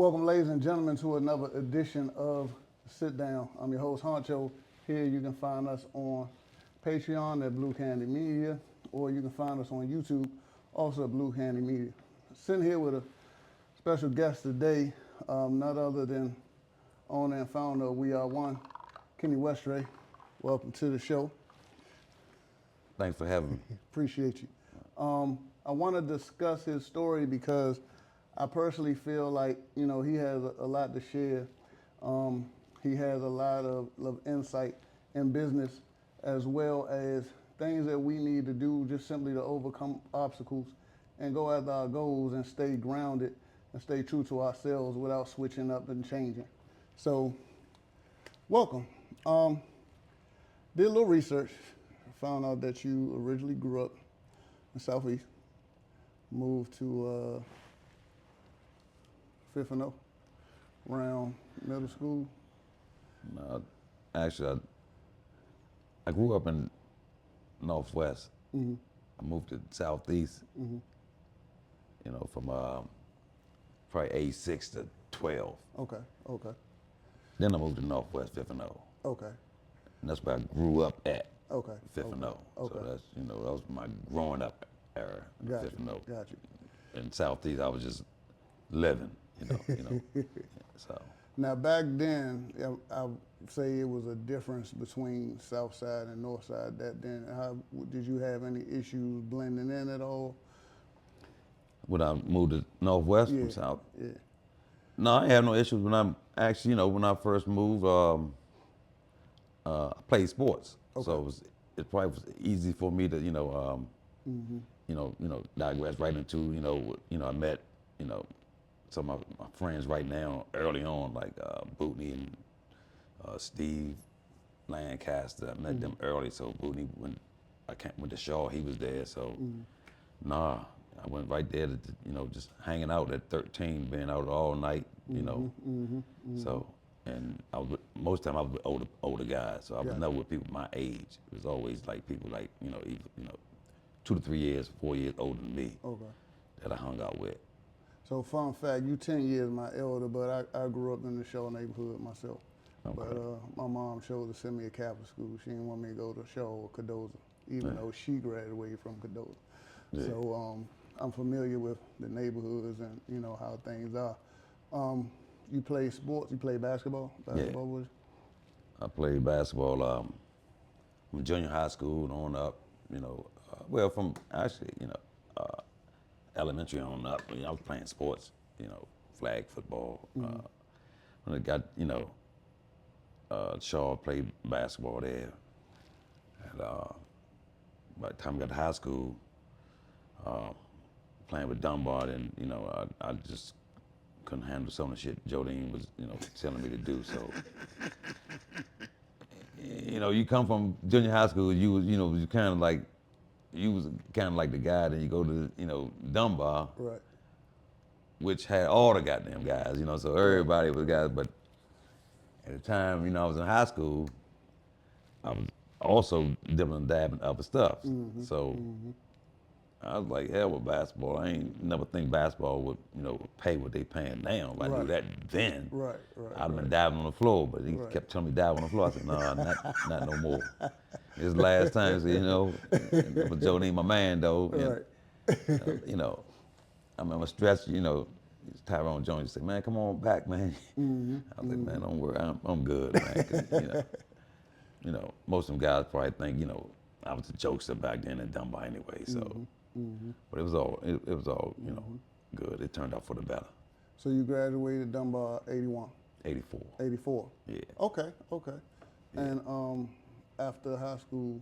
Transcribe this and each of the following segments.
Welcome, ladies and gentlemen, to another edition of Sit Down. I'm your host, Honcho. Here you can find us on Patreon at Blue Candy Media, or you can find us on YouTube, also at Blue Candy Media. Sitting here with a special guest today, none other than owner and founder of We Are One, Kenny Westray. Welcome to the show. Thanks for having me. Appreciate you. I want to discuss his story because I personally feel like, he has a lot to share. He has a lot of insight in business, as well as things that we need to do just simply to overcome obstacles and go after our goals and stay grounded and stay true to ourselves without switching up and changing. So, welcome. Did a little research, found out that you originally grew up in Southeast, moved to Fifth and O, around middle school. No, actually, I grew up in Northwest. Mm-hmm. I moved to Southeast, Mm-hmm. From probably age 6 to 12. Okay. Then I moved to Northwest, Fifth and O. Okay. And that's where I grew up at, Okay. Fifth and O. Okay. So that's, that was my growing up era, Got Fifth you. and O. Got you. In Southeast, I was just living, so. Now back then, I say it was a difference between South Side and North Side. That then, how did you have any issues blending in at all? When I moved to Northwest Yeah. from South, Yeah. no, I had no issues when I'm actually, when I first moved, I played sports. Okay. So it probably was easy for me to, Mm-hmm. digress right into, I met, some of my friends right now early on, like Bootney and Steve Lancaster. I met them early, so Bootney, when I went to Shaw, he was there, so nah. I went right there to, just hanging out at 13, being out all night, So, and most of the time I was with older guys, so I was never with people my age. It was always like people like, either, 2 to 3 years, 4 years older than me that I hung out with. So fun fact, you 10 years my elder, but I grew up in the Shaw neighborhood myself. Okay. But my mom chose to send me to Catholic school. She didn't want me to go to Shaw or Cadoza, even though she graduated from Cadoza. Yeah. So I'm familiar with the neighborhoods and how things are. You play sports? You play basketball? Basketball was? I played basketball from junior high school on up, from actually, elementary on up. I was playing sports, flag football. When I got, Shaw played basketball there. And by the time I got to high school, playing with Dunbar, and I just couldn't handle some of the shit Jodine was, telling me to do. So, you come from junior high school, you was, you was kind of like the guy. Then you go to, Dunbar, Right. which had all the goddamn guys, So everybody was guys. But at the time, I was in high school, I was also dibbling and dabbing other stuff. So. I was like, hell with basketball. I ain't never think basketball would, pay what they paying now. If I knew that then, Right. I'd have been diving on the floor. But he Right. kept telling me dive on the floor. I said, no, not no more. His last time, but Jodine, my man though. And, Right. I remember Stretch, Tyrone Jones said, man, come on back, man. I was like, man, don't worry, I'm good, man. 'Cause, most of them guys probably think, I was a jokester back then in Dunbar anyway. So. But it was all, good. It turned out for the better. So you graduated Dunbar 81? 84. 84? Yeah. Okay. Yeah. And after high school,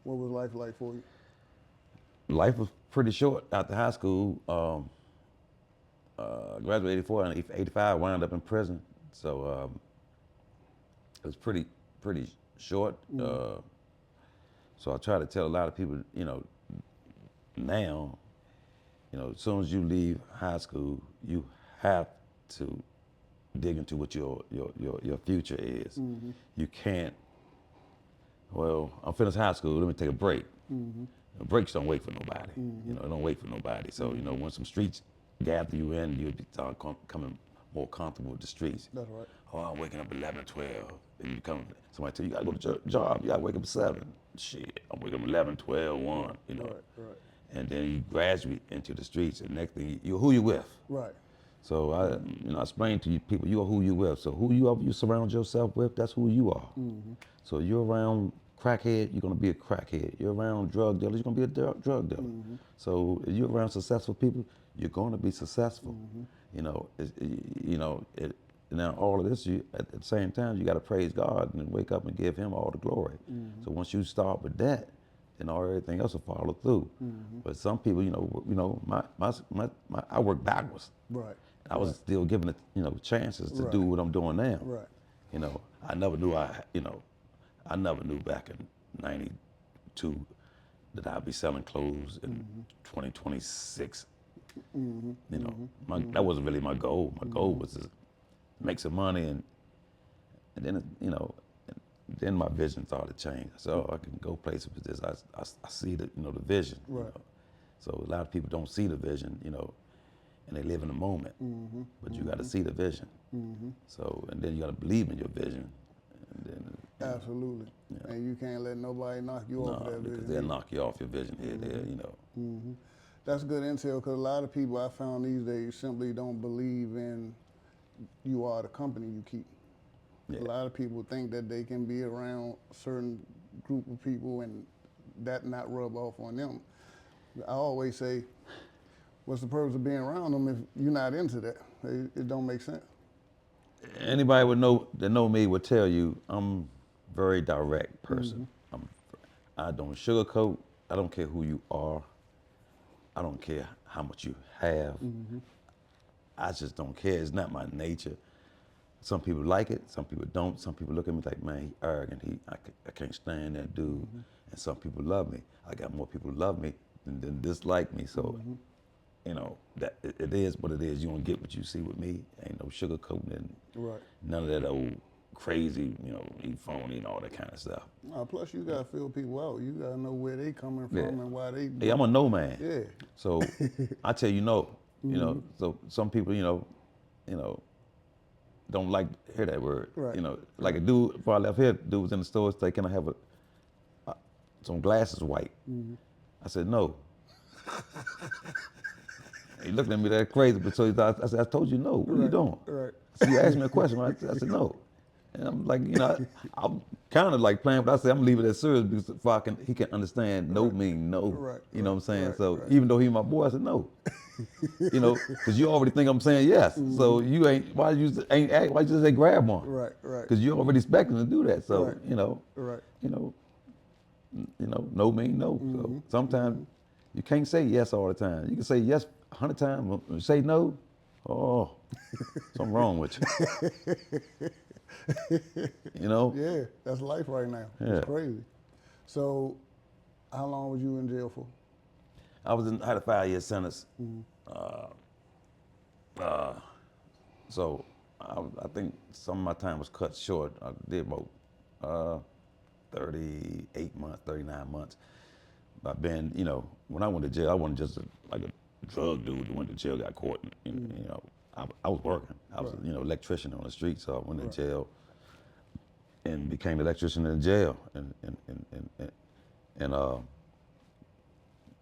what was life like for you? Life was pretty short after high school. Graduated 84 and 85, wound up in prison. So it was pretty short. So I try to tell a lot of people, now, as soon as you leave high school, you have to dig into what your future is. You can't, well, I'm finished high school, let me take a break. Breaks don't wait for nobody. It don't wait for nobody. So, when some streets gather you in, you'll be coming more comfortable with the streets. That's right. Oh, I'm waking up 11, 12. And you come, somebody tell you, you gotta go to job, you gotta wake up at 7. Shit, I'm waking up 11, 12, 1, you know. Right. And then you graduate into the streets, and next thing, you're who you with. Right. So I explain to you people, you are who you with. So who you surround yourself with, that's who you are. So you're around crackhead, you're gonna be a crackhead. You're around drug dealers, you're gonna be a drug dealer. So if you're around successful people, you're gonna be successful. You know, now all of this, at the same time, you gotta praise God and wake up and give Him all the glory. So once you start with that, then everything else will follow through. But some people, I work backwards. Right. I was still given it, chances to do what I'm doing now. Right. You know, I never knew I never knew back in '92 that I'd be selling clothes in 2026. You know, that wasn't really my goal. My goal was to make some money, and then then my vision started to change. So I can go places with this. I see the the vision. Right. So a lot of people don't see the vision, and they live in the moment. But you got to see the vision. So and then you got to believe in your vision. And then, Absolutely. Yeah. And you can't let nobody knock you off that because vision. they'll knock you off your vision here, there. That's good intel because a lot of people I found these days simply don't believe in you are the company you keep. Yeah. A lot of people think that they can be around a certain group of people and that not rub off on them. I always say, what's the purpose of being around them if you're not into that? It don't make sense. Anybody that know me would tell you I'm a very direct person. I don't sugarcoat. I don't care who you are. I don't care how much you have. I just don't care. It's not my nature. Some people like it. Some people don't. Some people look at me like, man, he arrogant. I can't stand that dude. And some people love me. I got more people who love me than dislike me. So, that it is what it is. You don't get what you see with me. Ain't no sugarcoating and none of that old crazy, he phony and all that kind of stuff. Plus, you gotta feel people out. You gotta know where they coming from and why they. Hey, I'm a no man. Yeah. So I tell you no. So some people, don't like to hear that word. Right. Like a dude before I left here, dude was in the store saying, "Can I have some glasses white?" I said no. He looked at me that crazy, but so I said, "I told you no. What are you doing?" Right. So you asked me a question. I said no. And I'm like, I'm kind of like playing, but I said I'm leaving it serious because he can understand no mean no. Right. You know what I'm saying? Right. So even though he's my boy, I said no. Because you already think I'm saying yes. So you ain't. Why you just say grab one? Right. Because you already expecting to do that. So Right. No mean no. So sometimes you can't say yes all the time. You can say yes 100 times. When you say no, something wrong with you. Yeah, that's life right now. Yeah. It's crazy. So, how long was you in jail for? I had a 5-year sentence. So I think some of my time was cut short. I did about 38 months, 39 months. But then, when I went to jail, I wasn't just like a drug dude who went to jail, got caught. I was working. I was, electrician on the street, so I went to jail and became an electrician in jail, and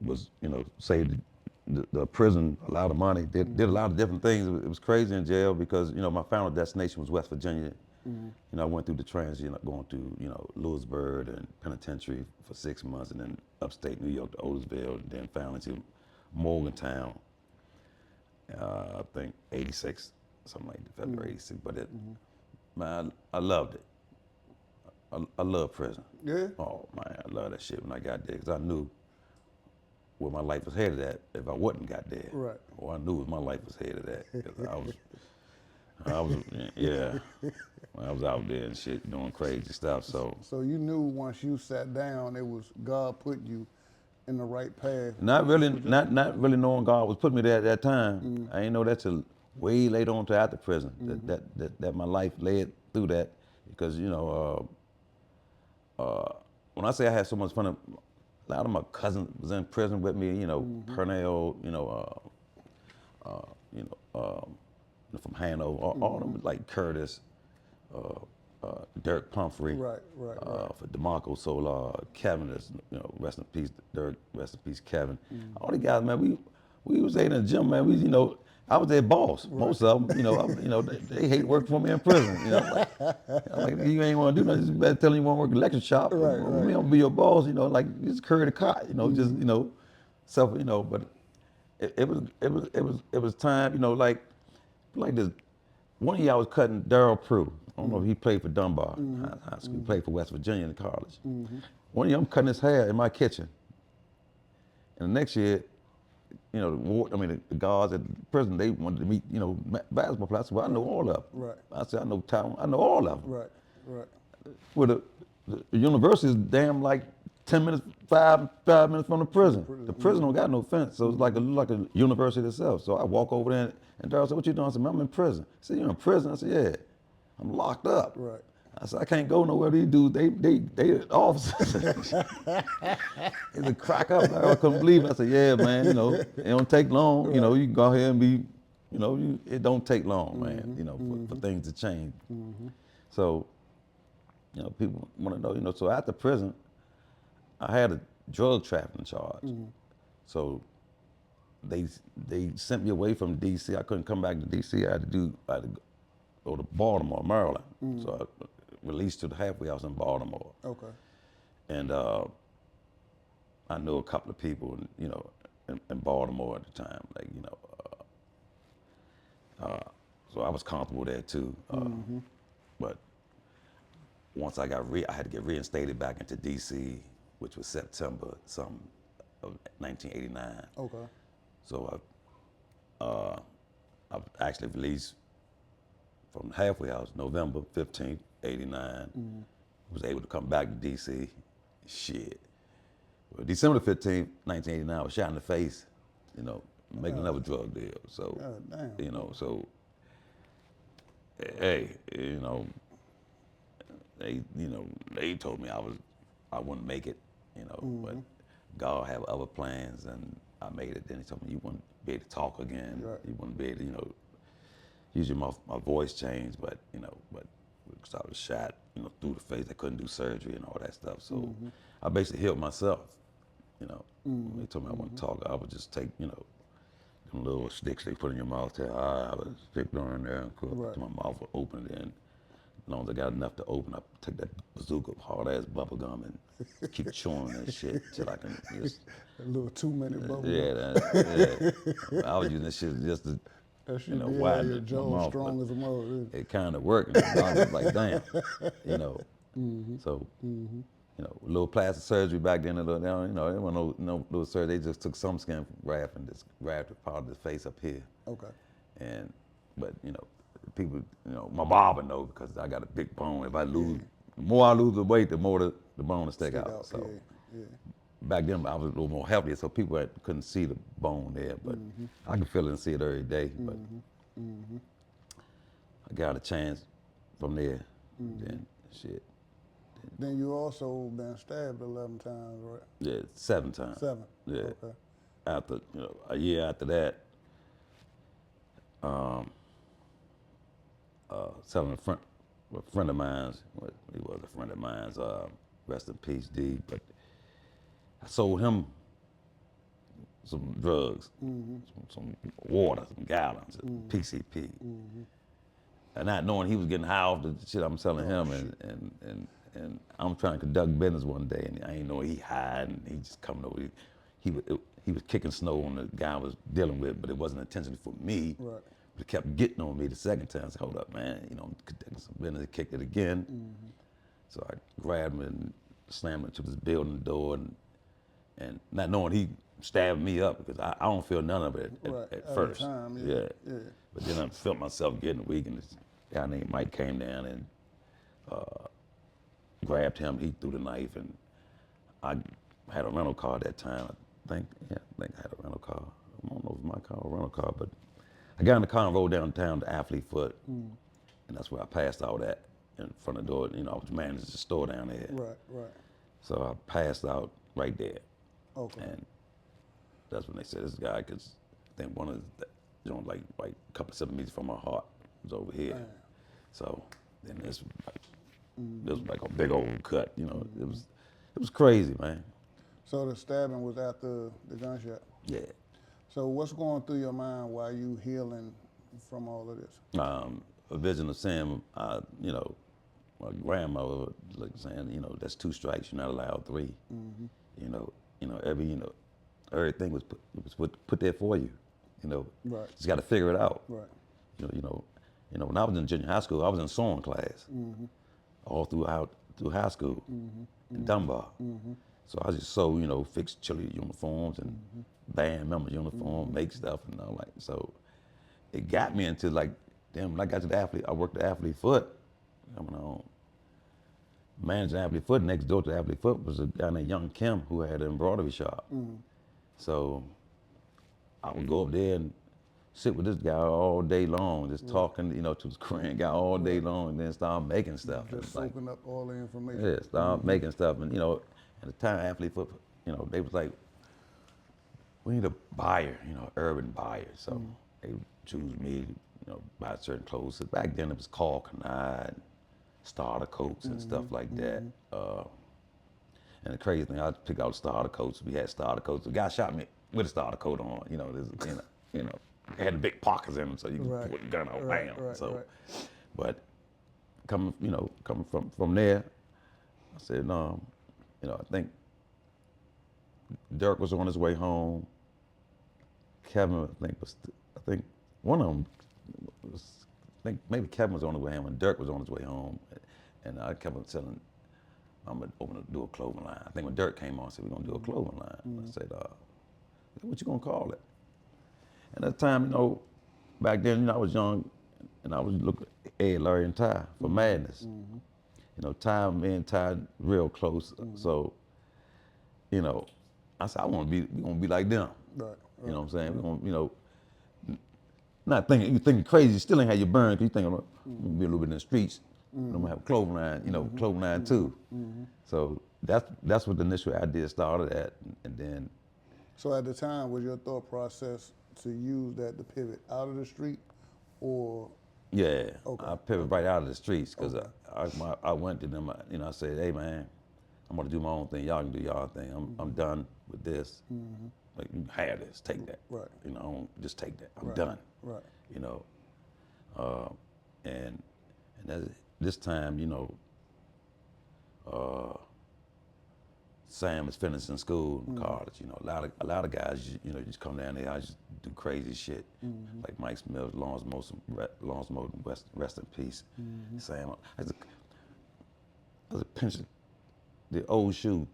was, saved the prison a lot of money. Did a lot of different things. It was crazy in jail because my final destination was West Virginia. I went through the transit, going through, Lewisburg and penitentiary for 6 months, and then upstate New York to Otisville, and then finally to Morgantown. I think 86, something like that, February 86. But man, I loved it. I love prison. Yeah. Oh man, I love that shit when I got there because I knew where my life was headed at if I wouldn't got there. Right. Or I knew my life was headed at because I was out there and shit doing crazy stuff. So you knew once you sat down, it was God put you in the right path. not really knowing God was putting me there at that time. I didn't know that till way later on to after prison that my life led through that because when I say I had so much fun, a lot of my cousins was in prison with me. Pernell, from Hanover, all them like Curtis, Dirk Pumphrey, Right. for DeMarco Solar, Kevin, is, rest in peace, Dirk, rest in peace, Kevin. All the guys, man, we was in the gym, man. I was their boss. Most of them, they hate working for me in prison. Like you ain't want to do nothing. Just better tell you want to work in the lecture shop. Me, I'm be your boss. Like just carry the cot. Just self. But it was time. Like this. One year I was cutting Darryl Prue. I don't know if he played for Dunbar High School. He played for West Virginia in college. One year I'm cutting his hair in my kitchen. And the next year, the guards at the prison, they wanted to meet, basketball players. I said, well, I know all of them. Right. I said, I know Tom, I know all of them. Right. Well, the university is damn like 10 minutes, five minutes from the prison. The prison don't got no fence, so it's like a university itself. So I walk over there, and Darryl said, what you doing? I said, man, I'm in prison. He said, you're in prison? I said, yeah, I'm locked up. Right. I said, I can't go nowhere. These dudes, they officers. He said, crack up. I couldn't believe it. I said, yeah, man, it don't take long. You can go ahead and be, it don't take long, man, for things to change. So, people want to know, so after prison, I had a drug trafficking charge. So they sent me away from D.C. I couldn't come back to D.C. I had to go to Baltimore, Maryland. So I released to the halfway house in Baltimore. Okay. And I knew a couple of people, in Baltimore at the time, so I was comfortable there too. But once I had to get reinstated back into D.C., which was September of 1989. Okay. So I was actually released from the halfway house November 15th, 89. Was able to come back to D.C. Shit. Well, December 15th, 1989, I was shot in the face, making another drug deal. So, so, hey, they told me I wouldn't make it, but God had other plans, and I made it. Then he told me you wouldn't be able to talk again. Right. You wouldn't be able to, usually my voice changed, but because I was shot, through the face, I couldn't do surgery and all that stuff. So I basically healed myself, They told me I wouldn't talk. I would just take, them little sticks they put in your mouth. I would stick them in there and cook. Right. My mouth would open it. And as long as I got enough to open, I take that bazooka, hard ass bubble gum, and keep chewing that shit till I can just. A little 2-minute bubble. Yeah, I was using that shit just to. That shit widen your it, jaw my mouth, strong as a mother. It kind of worked. I was like, damn, So, a little plastic surgery back then. There wasn't no little surgery. They just took some skin graft and just grafted part of the face up here. Okay. But people, my barber know because I got a big bone. If I lose, the more I lose the weight, the more the bone will stick out. So. Yeah. Back then, I was a little more healthier, so people couldn't see the bone there, but I can feel it and see it every day. But I got a chance from there. Then shit. Then you also been stabbed 11 times, right? Yeah, 7 times. 7. Yeah. Okay. After a year after that, selling a friend of mine's. He was a friend of mine's. Rest in peace, D. But I sold him some drugs, some water, some gallons, PCP. And not knowing he was getting high off the shit I'm selling him, and I'm trying to conduct business one day, and I ain't know he high, and he just coming over. He was kicking snow on the guy I was dealing with, but it wasn't intentionally for me. Right. But he kept getting on me the second time. I said, hold up, man, I'm conducting some business. He kicked it again. So I grabbed him and slammed him into this building door, and not knowing he stabbed me up because I don't feel none of it at first. The time, yeah. But then I felt myself getting weak, and this guy named Mike came down and grabbed him. He threw the knife, and I had a rental car at that time. I think I had a rental car. I don't know if it was my car or a rental car, but I got in the car and rode downtown to Athlete Foot, and that's where I passed out at in front of the door. I was managing the store down there. Right. So I passed out right there. Okay. And that's when they said this guy, because I think one of you know, like a couple centimeters from my heart. It was over here. Man. So then this was like a big old cut. You know, it was crazy, man. So the stabbing was after the gunshot. Yeah. So what's going through your mind while you healing from all of this? A vision of saying, you know, my grandmother like saying, you know, that's 2 strikes, you're not allowed 3. You know, everything was put there for you. You know, Right. just got to figure it out. Right. You know, when I was in junior high school, I was in sewing class all through high school in Dunbar. So I just sew, you know, fix chili uniforms and band member uniform, make stuff and all that. So it got me into like, damn, when I got to the athlete, I worked the athlete foot. Coming on. Managing athlete foot, next door to athlete foot was a guy named Young Kim who had an embroidery shop. So I would go up there and sit with this guy all day long, just talking, you know, to this Korean guy all day long, and then start making stuff. Just soaking up all the information. Yeah, start making stuff. And, you know, at the time, athlete foot, you know, they was like, we need a buyer, you know, urban buyer. So they would choose me, you know, buy certain clothes. So back then it was called Canard, starter coats and stuff like that. And the crazy thing, I'd pick out starter coats. We had starter coats. The guy shot me with a starter coat on, you know, you know, it had the big pockets in them so you could put the gun out, bam. But coming from there, I said, no, you know, I think Dirk was on his way home. Kevin, I think one of them was, I think maybe Kevin was on his way home and Dirk was on his way home. And I kept on telling, I'm gonna do a clothing line. I think when Dirk came on, I said, we're gonna do a clothing line. I said, what you gonna call it? And at the time, you know, back then, you know, I was young and I was looking at Ed, Larry, and Ty for Madness. You know, Ty, me and Ty real close. So, you know, I said, we gonna be like them. Right. You know what I'm saying? We're gonna, you know, not thinking, you thinking crazy, you still ain't had your burn, because you think I'm gonna be a little bit in the streets. I'm gonna have a clothing line, you know, clothing line too. So that's what the initial idea started at, and then. So at the time, was your thought process to use that to pivot out of the street, or? Yeah, Okay. I pivoted right out of the streets because I went to them. You know, I said, "Hey man, I'm gonna do my own thing. Y'all can do y'all thing. I'm done with this. Like you have this, take that. Right. You know, don't just take that. I'm Right. done. Right. You know, and this time, you know, Sam is finishing school in college. You know, a lot of guys, you know, just come down there. I just do crazy shit, like Mike Smith, Lawrence Moten, rest in peace. Sam, I was a pension, the old shoe.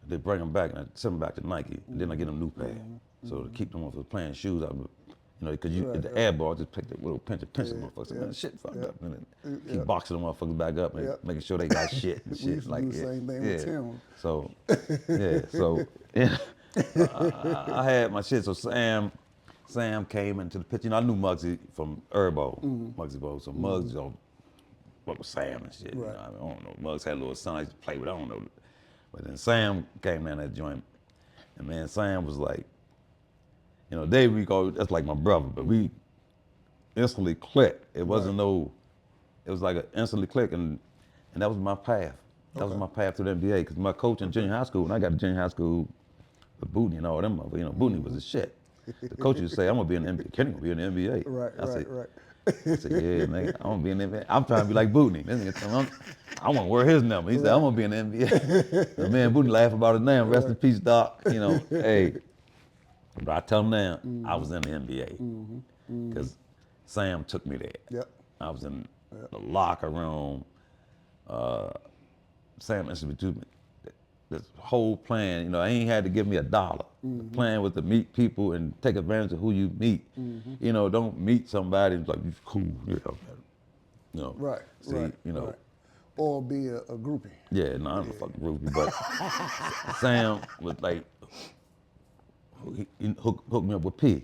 They bring them back and I send them back to Nike, and then I get them new pair. So to keep them off of playing shoes, you know, because at the air ball, just pick the little pinch motherfuckers. Man, shit fucked up. And then keep boxing them motherfuckers back up and making sure they got shit and shit. We used to do the same thing with Tim. So, I had my shit. So Sam came into the picture. You know, I knew Muggsy from Herbo, Muggsy Bowl. So Muggs, you know, fuck with Sam and shit. Right. You know, I don't know. Muggs had a little son I used to play with. I don't know. But then Sam came down that joint, and man, Sam was like, you know, Dave, that's like my brother, but we instantly clicked. It wasn't it was like an instantly click, and that was my path. That was my path to the NBA, because my coach in junior high school, when I got to junior high school, with Bootney and all them, you know, Bootney was the shit. The coach used to say, I'm gonna be in the NBA. Kenny gonna be in the NBA. Right. I said, yeah, nigga, I'm gonna be in the NBA. I'm trying to be like Bootney. This nigga tell me, I want to wear his number. He said, I'm gonna be in the NBA. And man, Bootney laugh about it now. Rest in peace, Doc. You know, hey. But I tell him now, I was in the NBA because Sam took me there. Yep. I was in the locker room. Sam instituted this whole plan. You know, I ain't had to give me $1. The plan was to meet people and take advantage of who you meet. You know, don't meet somebody and like, you cool. You know. Right. See, right. you know. Right. Or be a groupie. Yeah, no, I'm a fucking groupie. But Sam was like, he hooked me up with P.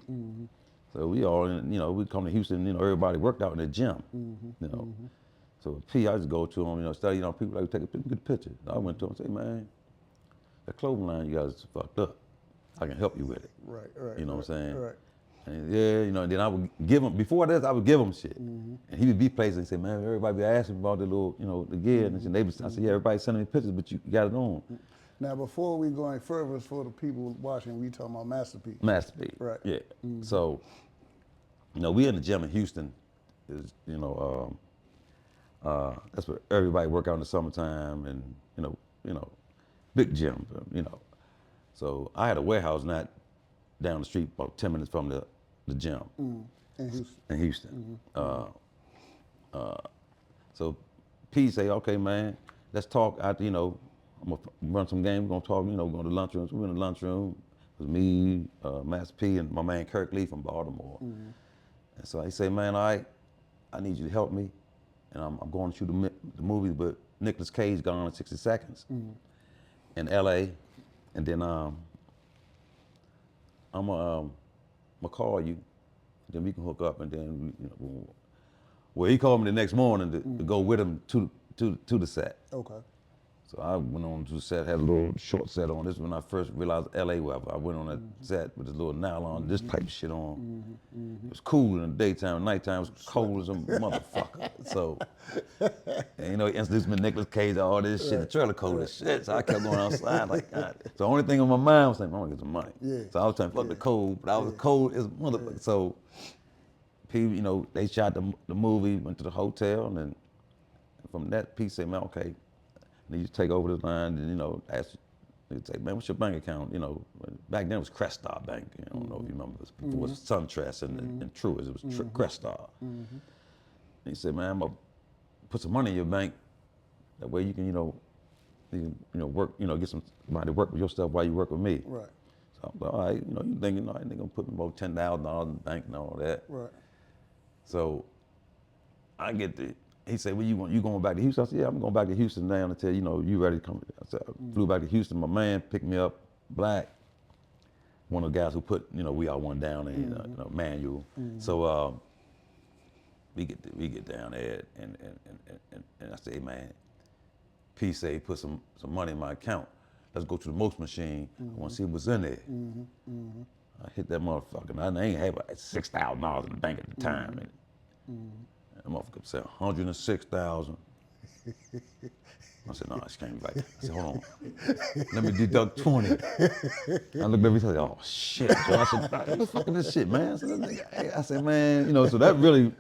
So we all, you know, we come to Houston, you know, everybody worked out in the gym, you know. So with P, I just go to him, you know, study, you know, people like, take a good picture. I went to him and say, man, that clothing line you guys fucked up. I can help you with it. Right. You know what I'm saying? Right. And yeah, you know, and then I would give him, before this, I would give him shit. And he would be places and say, man, everybody be asking about the little, you know, the gear. And they was, I said, yeah, everybody's sending me pictures, but you got it on. Now, before we go any further, for the people watching, we talking about Masterpiece. Masterpiece. Right. Yeah. So, you know, we in the gym in Houston. Is, you know, that's where everybody work out in the summertime, and you know, big gym. You know, so I had a warehouse not down the street, about 10 minutes from the gym In Houston. in Houston. So P say, okay, man, let's talk after, you know, I'm gonna run some games, we're gonna talk, you know, we're going to the lunchroom. So we're in the lunchroom. It was me, Master P, and my man Kirk Lee from Baltimore. And so he say, man, all right, I need you to help me. And I'm going to shoot the movie, but Nicolas Cage gone in 60 seconds in LA. And then I'm gonna call you, then we can hook up, and then well, he called me the next morning to go with him to the set. Okay. So I went on to the set, had a little short set on. This is when I first realized LA weather. I went on that set with this little nylon, this type of shit on. It was cool in the daytime, at nighttime it was cold as a motherfucker. So, and, you know, he introduced me to Nicolas Cage, all this shit, the trailer coat as shit. So I kept going outside like, God. So the only thing on my mind was saying, I want to get some money. Yeah. So I was trying to fuck the cold, but I was cold as a motherfucker. So, people, you know, they shot the movie, went to the hotel, and then from that, P said, man, okay, I need you to take over this line, and, you know, ask, they'd say, man, what's your bank account? You know, back then it was Crestar Bank. I don't know if you remember this. Before it was SunTrust and Truist, it was Crestar. And he said, man, I'm gonna put some money in your bank. That way you can, you know, work, you know, get somebody to work with your stuff while you work with me. Right. So I'm like, all right, you know, you thinking, all right, they're gonna put me about $10,000 in the bank and all that. Right. So I get he said, well, you going back to Houston? I said, yeah, I'm going back to Houston now until, you know, you ready to come. I said, I flew back to Houston. My man picked me up, black, one of the guys who put, you know, We Are One down in, you know, manual. So we get down there, and I say, hey, man, P say, put some money in my account. Let's go to the most machine. I want to see what's in there. I hit that motherfucker. And I ain't have like $6,000 in the bank at the time. And that motherfucker said, 106,000. I said, no, this can't be right. I said, hold on. Let me deduct 20. I looked at everything, I said, oh, shit. So I said, what the fuck is this shit, man? I said, man, you know, so that really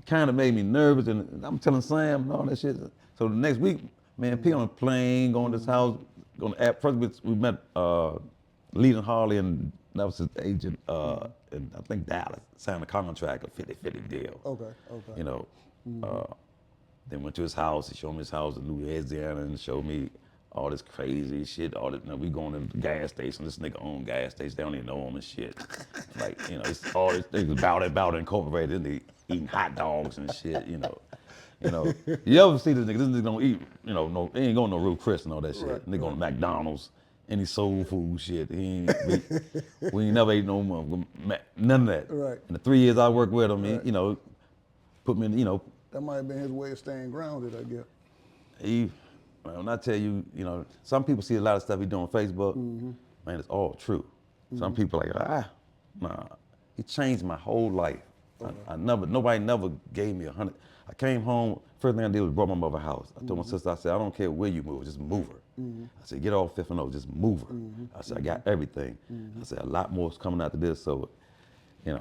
kind of made me nervous. And I'm telling Sam and all that shit. So the next week, man, P on a plane, going to this house, going to first we met Leland Harley, and that was his agent in, I think, Dallas, signed a contract, a 50-50 deal. Okay. You know, then went to his house. He showed me his house in Louisiana and showed me all this crazy shit. All this, you know, we going to the gas station. This nigga own gas station. They don't even know him and shit. Like, you know, it's all these things about it incorporated. And they eating hot dogs and shit. You know, you ever see this nigga? This nigga don't eat. You know, he ain't going to no Real Chris and all that shit. Nigga going to McDonald's. Any soul food shit. We ain't never ate no more, none of that. Right. In the 3 years I worked with him, he, you know, put me in, you know. That might have been his way of staying grounded, I guess. When I tell you, you know, some people see a lot of stuff he do on Facebook, man, it's all true. Some people like, nah. He changed my whole life. Okay. Nobody never gave me 100. I came home, first thing I did was brought my mother a house. I told my sister, I said, I don't care where you move, just move her. I said, get off Fifth and O, just move her. I said, I got everything. I said, a lot more is coming after this. So, you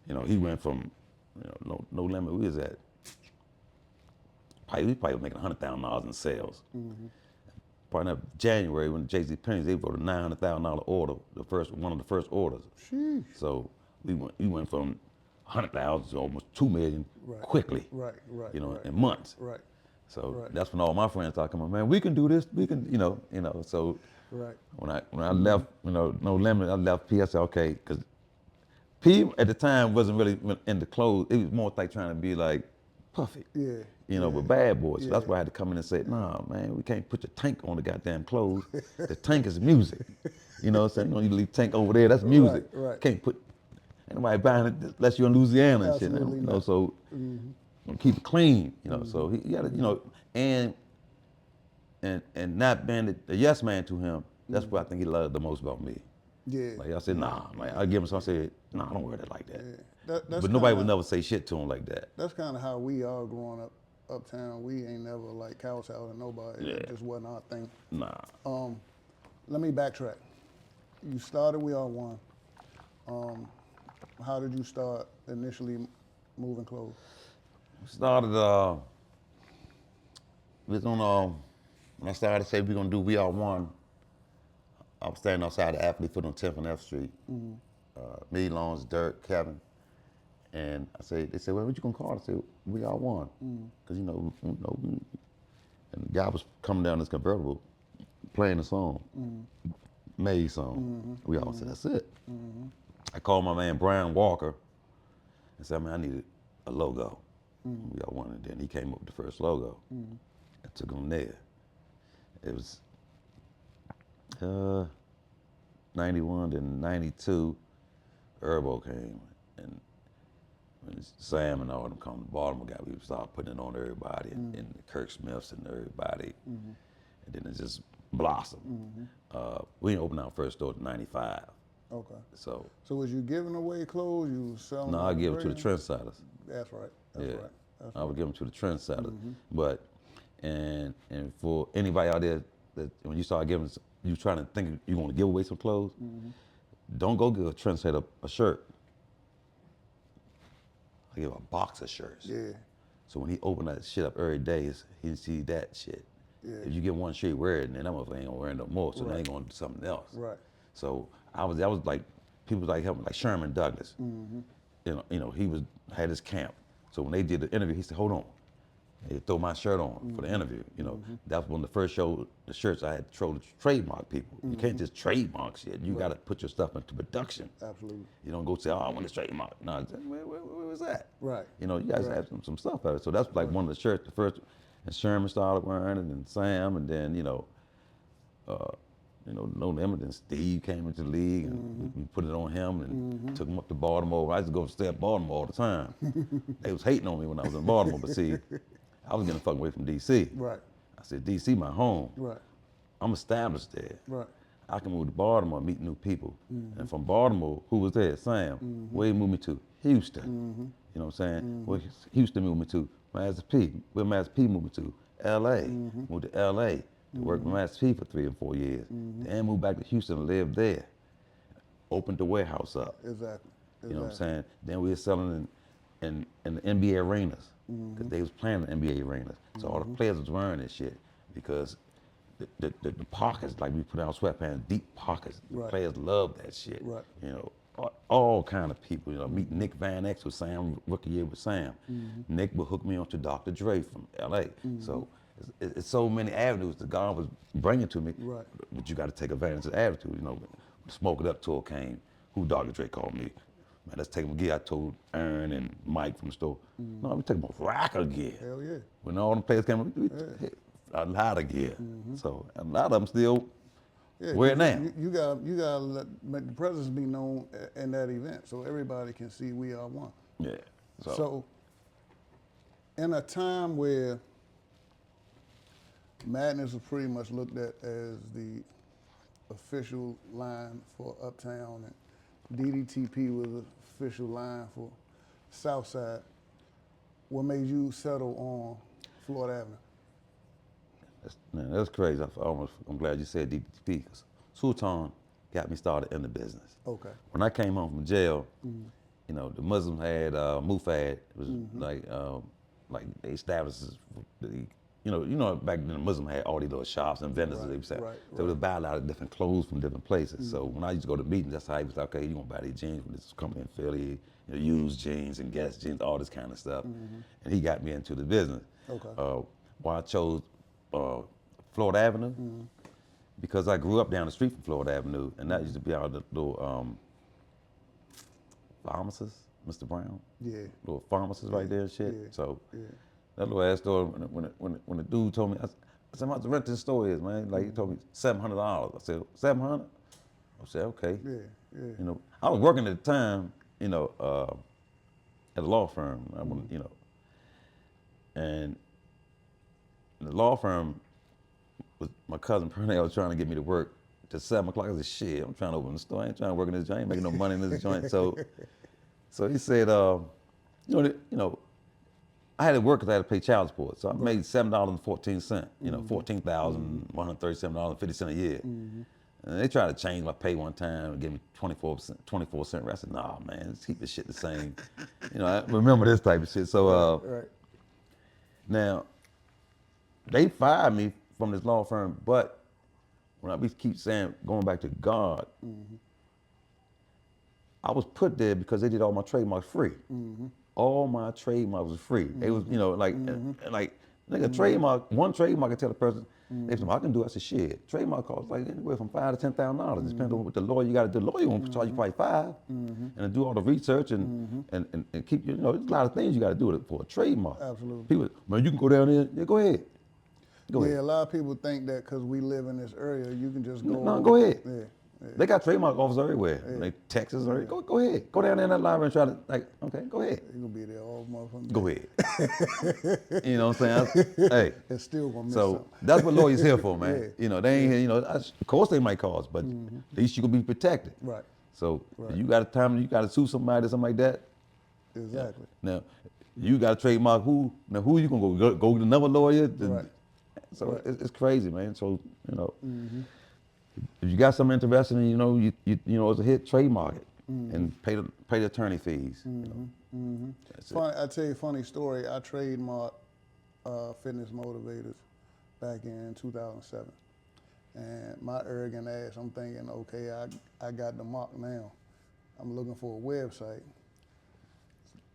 know, he went from, you know, no limit. We was at, we probably making $100,000 in sales. Probably in January when Jay-Z Pennies, they wrote a $900,000 order, one of the first orders. Sheesh. So we went from 100,000 to almost 2 million quickly. Right. You know, in months. Right. So that's when all my friends started coming, man, we can do this, we can, you know, so when I left, you know, No Limit, I left P, I said, okay, because P at the time wasn't really into clothes, it was more like trying to be like Puffy, you know, with Bad Boys. So that's why I had to come in and say, nah, man, we can't put your tank on the goddamn clothes. The tank is music. You know what I'm saying? You don't need to leave tank over there, that's music. Can't put, ain't nobody buying it unless you're in Louisiana and shit, you know, so. Keep it clean, you know. So he had, you know, and not being the yes man to him. That's what I think he loved the most about me. Yeah. Like I said, nah. Like I give him some, I said, nah, I don't wear that like that. Yeah. That's But nobody kinda, would never say shit to him like that. That's kind of how we are growing up uptown. We ain't never like couch out and nobody. Yeah. It just wasn't our thing. Nah. Let me backtrack. You started We Are One. How did you start initially moving clothes? Started, we was on, when I started to say we're gonna do We Are One, I was standing outside the Athlete Foot on 10th and F Street. Me, Lawrence, Dirk, Kevin. And they said, well, what you gonna call it? I said, We Are One. Cause and the guy was coming down this convertible playing the song, May's song. We all said, that's it. I called my man Brian Walker and said, man, I needed a logo. We all wanted, and then he came up with the first logo. I took him there. It was 91 to 92, Herbo came, and when Sam and all them come to Baltimore, we started putting it on everybody, and Kirk Smiths and everybody, and then it just blossomed. We didn't open our first store in 95. Okay. So was you giving away clothes? You was selling? no, I give it to the trendsetters. That's right. That's Yeah, right. That's I would give them to the trendsetters. But and for anybody out there that when you start giving, you trying to think you want to give away some clothes, don't go give a trendsetter a shirt. I give a box of shirts. Yeah. So when he open that shit up every day, he see that shit. Yeah. If you get one shirt, wear it, and then that motherfucker ain't gonna wear it no more. So they ain't gonna do something else. Right. So I was like people like helping like Sherman Douglas. You know, he had his camp. So when they did the interview, he said, hold on. They throw my shirt on for the interview. You know, that was one of the first the shirts I had to trademark people. You can't just trademark shit. You got to put your stuff into production. Absolutely. You don't go say, oh, I want this trademark. No, where was that? Right. You know, you guys have some stuff out of it. So that's like one of the shirts, the first, and Sherman started wearing it, and Sam, and then, know them, and then Steve came into the league, and we put it on him, and took him up to Baltimore. I used to go stay at Baltimore all the time. They was hating on me when I was in Baltimore, but see, I was getting fucking away from D.C. Right. I said, D.C. my home. Right. I'm established there. Right. I can move to Baltimore and meet new people. And from Baltimore, who was there? Sam. Where he moved me to? Houston. You know what I'm saying? Where Houston moved me to? Master P. Where Master P moved me to? L.A. Moved to L.A. to work with Master P for 3 or 4 years. Then moved back to Houston and lived there. Opened the warehouse up. Exactly. You know what I'm saying? Then we were selling in the NBA arenas, because they was playing in the NBA arenas. So all the players was wearing this shit because the pockets, like we put out sweatpants, deep pockets. The players love that shit. Right. You know, all kind of people. You know, meet Nick Van X with Sam, rookie year with Sam. Nick would hook me on to Dr. Dre from LA. So it's so many avenues that God was bringing to me. Right. But you got to take advantage of the attitude. You know, when the Smoke It Up tour came, who Dr. Dre called me. Man, let's take him gear. I told Aaron and Mike from the store, no, we take him a rack of gear. Hell yeah. When all them players came, we hit a lot of gear. So a lot of them still wear it now. You gotta make the presence be known in that event so everybody can see We Are One. Yeah. So in a time where Madness was pretty much looked at as the official line for Uptown, and DDTP was the official line for Southside, what made you settle on Florida Avenue? That's crazy. I'm glad you said DDP, because Sultan got me started in the business. Okay. When I came home from jail, you know, the Muslims had Mufad. It was like they established you know, back then the Muslim had all these little shops and vendors. They would say, they would buy a lot of different clothes from different places. So when I used to go to meetings, that's how he was like, okay, you gonna buy these jeans from this company in Philly, you know, used jeans and Guess jeans, all this kind of stuff. And he got me into the business. Okay. Why I chose Florida Avenue, because I grew up down the street from Florida Avenue, and that used to be our little pharmacist, Mr. Brown. Yeah. Little pharmacist right there and shit. Yeah. So that little ass store, when the dude told me, I said, how much the rent this store is, man? Like, he told me $700. I said, $700? I said, okay. Yeah, yeah. You know, I was working at the time, you know, at a law firm. You know, and the law firm was my cousin Pernell was trying to get me to work to 7 o'clock. I said, shit, I'm trying to open the store. I ain't trying to work in this joint. I ain't making no money in this joint. So he said, I had to work because I had to pay child support. So I made $7.14, $14,137.50 a year. And they tried to change my pay one time and give me 24 cent. I said, nah, man, let's keep this shit the same. I remember this type of shit. So now, they fired me from this law firm, but when we keep saying, going back to God, I was put there because they did all my trademarks free. All my trademarks was free. They was, nigga, trademark, one trademark can tell a person, they said, I can do it. I said, shit, trademark costs like anywhere from $5,000 to $10,000. It depends on what the lawyer you got to do. The lawyer won't charge you probably $5, and to do all the research and keep, there's a lot of things you got to do for a trademark. Absolutely. People, man, you can go down there. Yeah, go ahead. Go ahead. A lot of people think that because we live in this area, you can just go. No, go ahead. Yeah. They got trademark offices everywhere. Like Texas, go ahead. Go down there in that library and try to, okay, go ahead. You're going to be there all motherfucking Go ahead. You know what I'm saying? Hey. It's still going to miss So something. that's what lawyers here for, man. They ain't here, of course they might cause, but at least you can be protected. Right. So you got a time, you got to sue somebody or something like that. Exactly. Now, you got to trademark who you going to go to another lawyer? Right. So it's crazy, man. So, if you got something interesting and it's a hit, trademark it and pay the attorney fees. Funny, I tell you a funny story. I trademarked fitness motivators back in 2007. And my arrogant ass, I'm thinking, okay, I got the mark now. I'm looking for a website.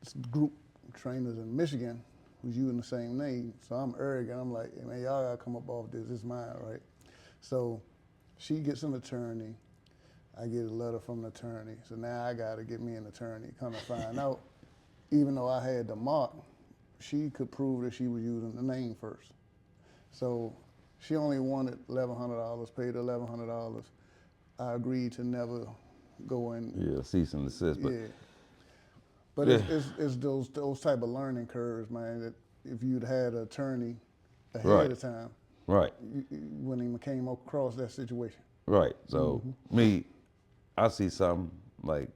This group of trainers in Michigan was using the same name. So I'm arrogant. I'm like, hey, man, y'all gotta come up off this. It's mine, right? So she gets an attorney. I get a letter from the attorney. So now I got to get me an attorney. Come to find out, even though I had the mark, she could prove that she was using the name first. So she only wanted $1,100, paid $1,100. I agreed to never go in. Yeah, cease and desist. But But it's those type of learning curves, man, that if you'd had an attorney ahead of time, you wouldn't even came across that situation. Right. So me, I see something like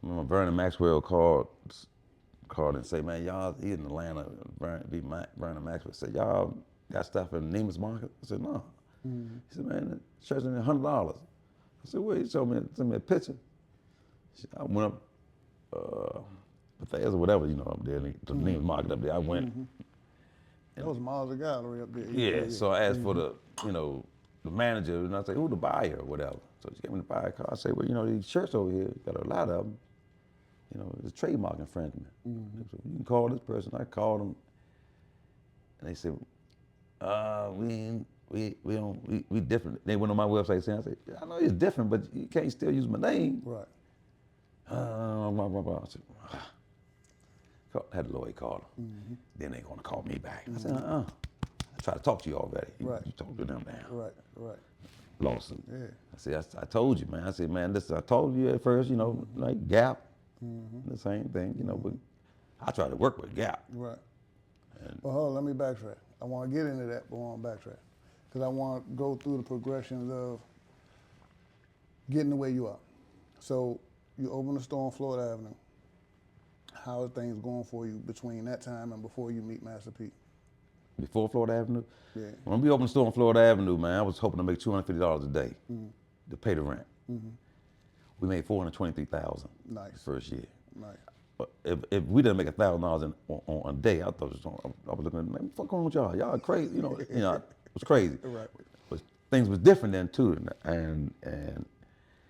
when Vernon Maxwell called and say, man, y'all, he in Atlanta, Vernon Maxwell said, y'all got stuff in Neiman's Market? I said, no. He said, man, the church in $100. I said, well, he sent me a picture. I went up, Bethesda or whatever, up there, the Neiman's Market up there. I went. That was Miles of Gallery up there. Yeah, so I asked for the manager, and I said, who the buyer or whatever. So she gave me the buyer card. I said, well, these shirts over here, got a lot of them. It's trademark infringement. So you can call this person. I called them, and they said, we different. They went on my website saying, I said, I know it's different, but you can't still use my name. Right. I said, had the lawyer call them. Then they gonna call me back. I said, I tried to talk to you already. You talked to them now. Right. Lawsuit. Yeah. I said, I told you, man. I said, man, listen, I told you at first, like Gap, the same thing, but I tried to work with Gap. Right. Well, hold on, let me backtrack. I want to get into that, but I want to backtrack. Because I want to go through the progressions of getting the way you are. So you open a store on Florida Avenue. How are things going for you between that time and before you meet Master P? Before Florida Avenue? Yeah. When we opened the store on Florida Avenue, man, I was hoping to make $250 a day to pay the rent. We made $423,000 Nice. the first year. Nice. But if we didn't make $1,000 on a day, I thought I was looking at, man, what's going on with y'all? Y'all crazy, it was crazy. Right. But things was different then too, and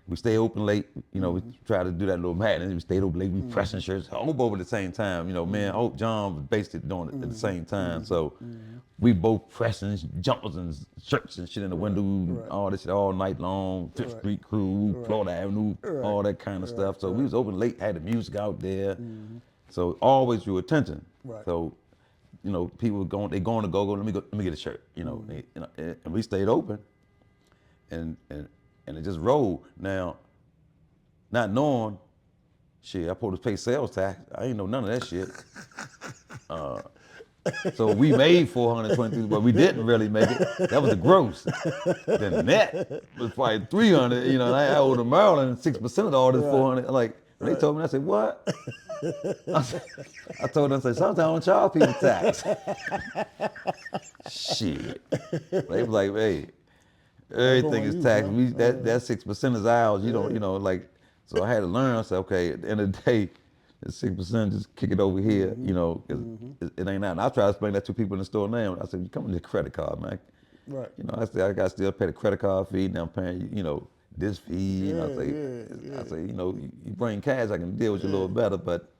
we stayed open late. We tried to do that little madness. We stayed open late. We pressing shirts. Hope over at the same time. Me and Hope John was basically doing it at the same time. So we both pressing jumpers and shirts and shit in the window, all this shit all night long. Fifth Street Crew, Florida Avenue, all that kind of stuff. So we was open late. Had the music out there. So always drew attention. Right. So people were going. They going to go. Let me get a shirt. And we stayed open. And it just rolled. Now, not knowing, shit, I supposed to pay sales tax. I ain't know none of that shit. So we made 423, but we didn't really make it. That was the gross. The net was probably 300. You know, and I owed to Maryland 6% of all this 400. Like when they told me, I said, "What?" I told them, I said, "Sometimes I don't charge people tax." Shit. They was like, "Hey, everything is taxed. That 6% is ours. You don't, like." So I had to learn. I said, "Okay, at the end of the day, the 6% just kick it over here, because it ain't out." And I try to explain that to people in the store now. I said, "You come with your credit card, man." Right. I said, I got to still pay the credit card fee. Now I'm paying, this fee. I say, you bring cash, I can deal with you a little better, but,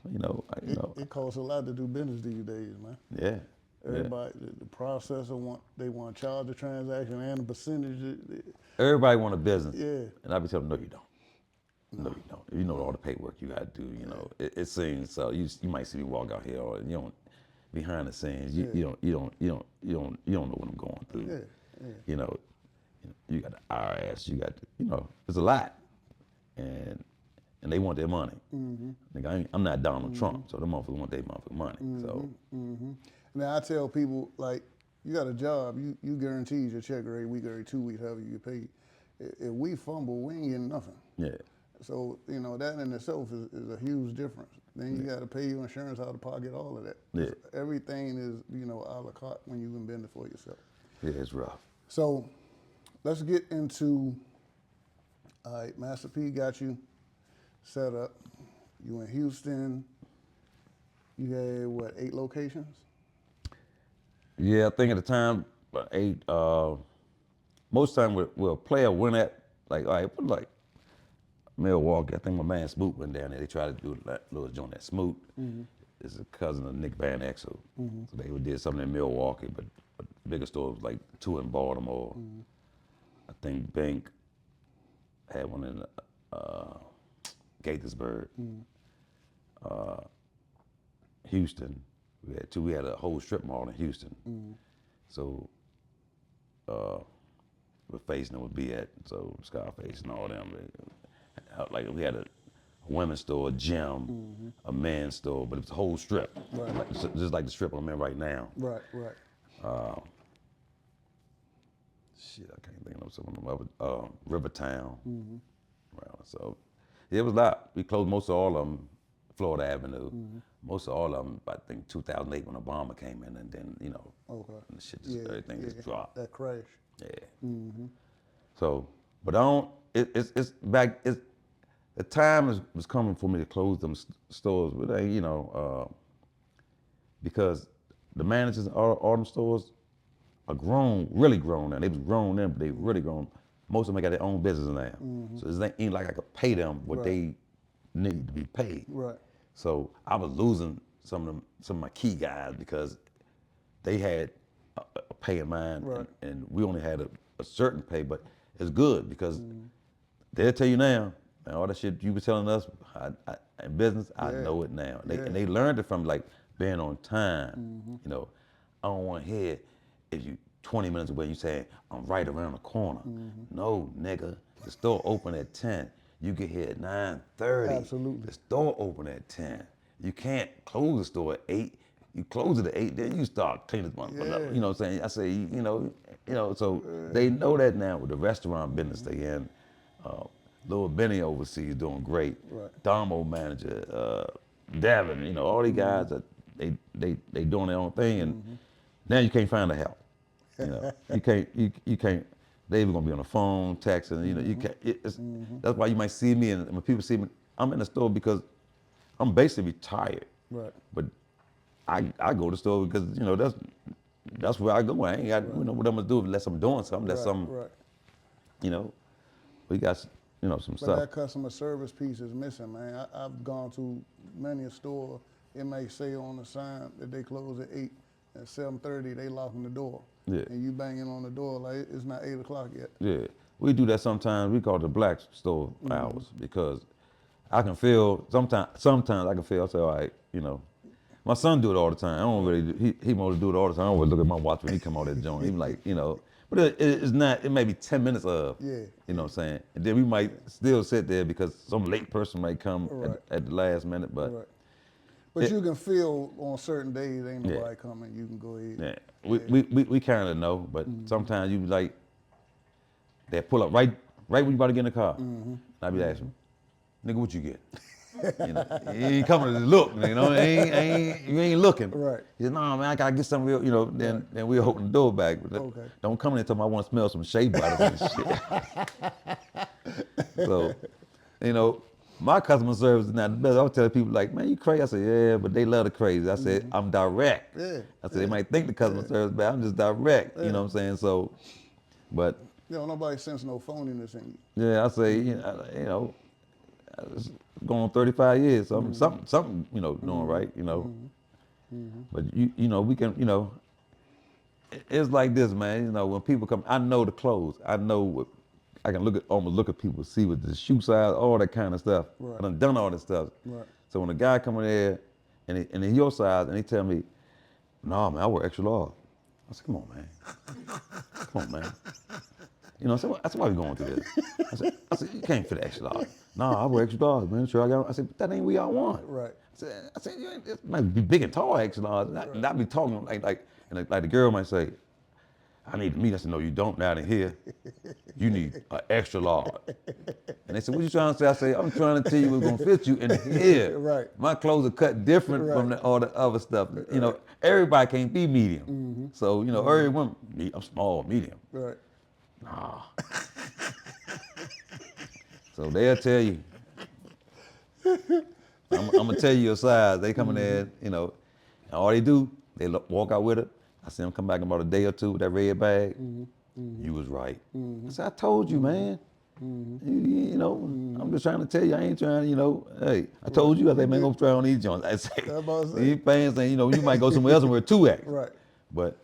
It costs a lot to do business these days, man. Yeah. Everybody, the processor they want to charge the transaction and the percentage. Everybody want a business. Yeah. And I be telling them, no, you don't. No, you don't. You know all the paperwork you got to do. It seems so. You might see me walk out here, or you don't behind the scenes. You don't know what I'm going through. Yeah. You got the IRS. You got it's a lot, and they want their money. Nigga, I'm not Donald Trump, so them motherfuckers want their motherfucking money. So Now I tell people, like, you got a job, you guaranteed your check every week, every 2 weeks, however you get paid. If we fumble, we ain't getting nothing. Yeah. So, that in itself is a huge difference. Then you got to pay your insurance out of pocket, all of that. Yeah. Everything is, a la carte when you can bend it for yourself. Yeah, it's rough. So let's get into, all right, Master P got you set up. You in Houston. You had, what, 8 locations? Yeah, I think at the time, 8, most time where a player went at, like, all right, put like Milwaukee. I think my man Smoot went down there. They tried to do a little joint at Smoot. It's a cousin of Nick Van Exel. So they did something in Milwaukee, but the bigger store was like 2 in Baltimore. I think Bank had one in Gaithersburg. Houston, we had 2. We had a whole strip mall in Houston. So we're facing them would be at, so Scarface and all them. Like we had a women's store, a gym, a men's store, but it was a whole strip. Right. Just like the strip I'm in right now. Right. Shit, I can't think of some of them. Rivertown. Well, so it was a lot. We closed most of all of them, Florida Avenue. Most of all of them, I think 2008 when Obama came in, and then Okay. and the shit just everything just dropped. That crash. Yeah. So, but I don't. It's back. The time was coming for me to close them stores, but they, because the managers of all them stores are grown, really grown now. They was grown then, but they really grown. Most of them got their own business now, so it ain't like I could pay them what they need to be paid. Right. So I was losing some of my key guys because they had a pay in mind, and we only had a certain pay, but it's good because they'll tell you now, man, all that shit you were telling us in business, I know it now. And they learned it from like being on time. I don't want to hear if you 20 minutes away, you saying, I'm right around the corner. No, nigga, the store open at 10. You get here at 9:30. Absolutely. The store open at 10. You can't close the store at 8. You close it at 8, then you start cleaning this motherfucker up. You know what I'm saying? I say, so they know that now with the restaurant business they in. Lil Benny overseas doing great. Right. Damo manager, Davin, all these guys that they doing their own thing, and now you can't find the help. You can't. They even gonna be on the phone, texting. You can't. That's why you might see me, and when people see me, I'm in the store because I'm basically retired. Right. But I go to the store because that's where I go. I ain't got what I'm gonna do unless I'm doing something. Unless we got some But stuff. that customer service piece is missing, man. I've gone to many a store. It may say on the sign that they close at 8. At 7:30, they locking the door. Yeah. And you banging on the door like it's not 8 o'clock yet. Yeah, we do that sometimes. We call it the black store hours because I can feel sometimes I can feel. I say, all right, my son do it all the time. I don't really. He want to do it all the time. I always look at my watch when he come out that joint. He like, but it's not. It may be 10 minutes of. Yeah. You know what I'm saying? And then we might still sit there because some late person might come at the last minute. But But you can feel on certain days ain't nobody coming. You can go ahead. Yeah, we kind of know, but sometimes you be like, they pull up right when you about to get in the car. And I be asking, nigga, what you get? You know, he ain't coming to look, you know, you ain't looking. Right. He said, nah, man, I gotta get something real, you know, then we'll open the door back. But don't come in until I want to smell some shea butter and shit. So, you know, my customer service is not the best. I was telling people like, man, you crazy? I said, yeah, but they love the crazy. I said, I'm direct. Yeah. I said, they might think the customer service bad, I'm just direct, you know what I'm saying? So, but. You know, nobody sense no phoniness in you. Yeah, I say, you know, it's going on 35 years, so something, you know, doing right, you know. But you know, we can, you know, it's like this, man. You know, when people come, I know the clothes. I know what I can almost look at people, see what the shoe size, all that kind of stuff. Right. I done all this stuff. Right. So when a guy come in there and he's your size and he tell me, nah, man, I wear extra large. I said, come on, man. Come on, man. You know, so that's why we're going through this. I said, you can't fit extra large. Nah, I wear extra large, man. Sure, I got. I said, but that ain't what y'all want. Right. I said, you ain't, it might be big and tall extra large. Not be talking like the girl might say, I need meat. I said, no, you don't. Now in here, you need an extra large. And they said, what you trying to say? I said, I'm trying to tell you what's gonna fit you in here. Right. My clothes are cut different from all the other stuff. You know, everybody can't be medium. So you know, everyone, I'm small, medium. Right. Nah. So they'll tell you. I'm gonna tell you your size. They come in there, you know, and all they do, they walk out with it. I see them come back in about a day or two with that red bag. You was right. I said, I told you, man. You know, I'm just trying to tell you. I ain't trying to, you know. Hey, I told you. I said, man, go try on these joints. I say, these pants, and you know, you might go somewhere else and wear 2X. Right. But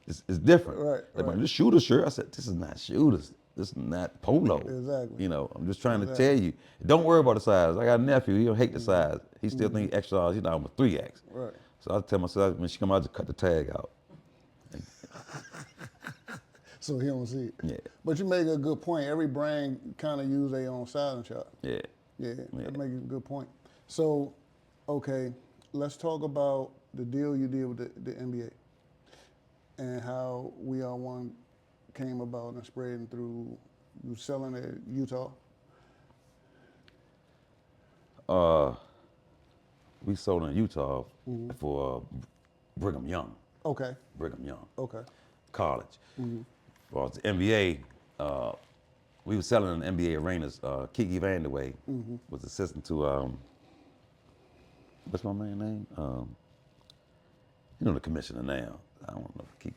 it's different. Right. Like, man, this shooter shirt. I said, this is not shooters. This is not polo. Exactly. You know, I'm just trying to tell you. Don't worry about the size. I got a nephew. He don't hate the size. He still think extra large. He's down with 3X. Right. So I tell myself when she come out, just cut the tag out. So he don't see it. Yeah. But you make a good point. Every brand kind of use their own styling chart. Yeah. Yeah, that makes a good point. So, okay, let's talk about the deal you did with the NBA and how We Are One came about and spreading through. You selling at Utah? We sold in Utah for Brigham Young. Okay. Brigham Young. Okay. College. Well, the NBA, we were selling in NBA arenas. Kiki Vandeweghe was assistant to, what's my man's name? You know the commissioner now. I don't know. Kiki,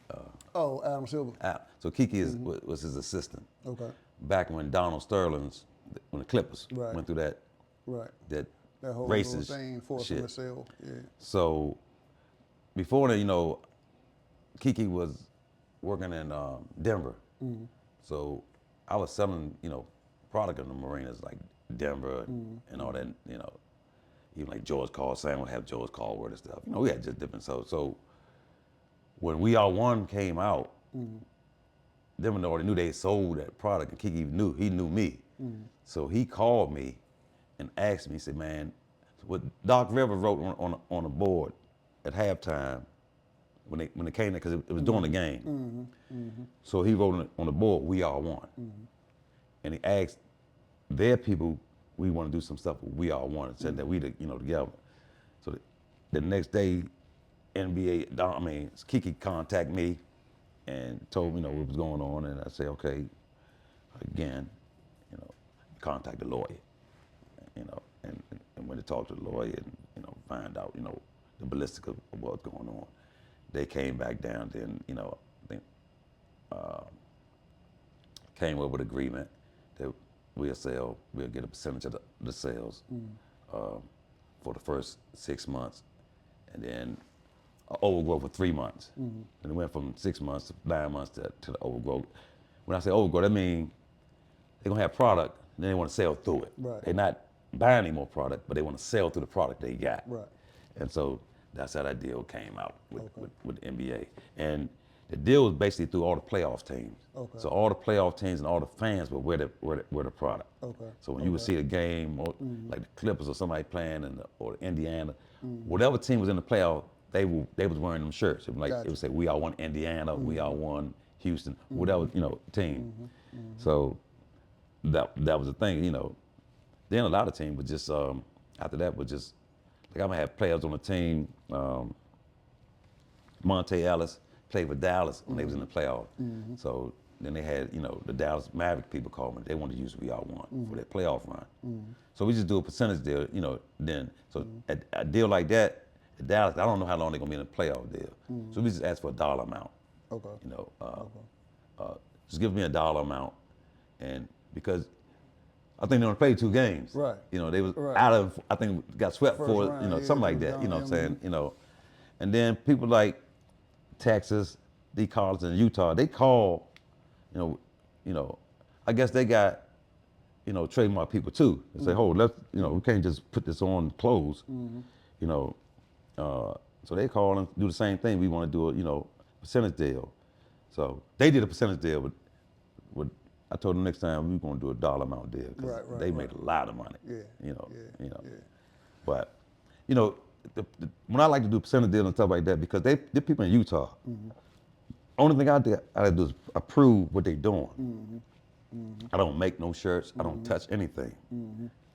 Adam Silver. So Kiki was his assistant. Okay. Back when Donald Sterling's, when the Clippers went through that That whole racist little thing, forcing the sale. Yeah. So before that, you know, Kiki was working in Denver. So I was selling, you know, product in the marinas like Denver and all that, you know, even like George Carl, Sam would have George Caldwell and stuff. You know, we had just different, so when We Are One came out, Denver already knew they sold that product, and Kiki knew, he knew me. So he called me and asked me, he said, man, what Doc River wrote on a board at halftime when they came there, because it was during the game. So he wrote on the board, We Are One. And he asked their people, we want to do some stuff with We Are One, and said that we, you know, together. So the next day, Kiki contacted me and told me, you know, what was going on, and I said, okay, again, you know, contact the lawyer, you know, and went to talk to the lawyer and, you know, find out, you know, the ballistic of what's going on. They came back down, then, you know, I think, came up with agreement that we'll get a percentage of the sales for the first 6 months, and then overgrowth for 3 months. And it went from 6 months to 9 months to the overgrowth. When I say overgrowth, that means they're gonna have product, and then they want to sell through it. Right. They're not buying any more product, but they want to sell through the product they got. Right. And so that's how that deal came out with the NBA. And the deal was basically through all the playoff teams. Okay. So all the playoff teams and all the fans would wear the product. Okay. So when you would see a game, or like the Clippers or somebody playing, or Indiana, whatever team was in the playoff, they was wearing them shirts. It was like Gotcha. it would say, "We all won Indiana, we all won Houston, whatever team." So that was the thing, Then a lot of teams would just after that would just like I'm gonna have players on the team. Monte Ellis played for Dallas when they was in the playoff. So then they had, the Dallas Maverick people called me. They wanted to use We All Want for their playoff run. So we just do a percentage deal, then. So a deal like that, at Dallas, I don't know how long they're gonna be in a playoff deal. So we just ask for a dollar amount. Okay. Just give me a dollar amount, and because I think they only played 2 games. Right. They was Right. out of, I think got swept First for, round, yeah, something like it was that. You know what I'm down, saying? And then people like Texas, D. College, and Utah, they call, I guess they got, trademark people too. They say, "Oh, let's, we can't just put this on clothes." So they call and do the same thing. We want to do a, percentage deal. So they did a percentage deal with I told them next time we're going to do a dollar amount deal because they made a lot of money. Yeah. But when I like to do percentage deals and stuff like that because they're people in Utah. Only thing I do is approve what they're doing. I don't make no shirts. I don't touch anything.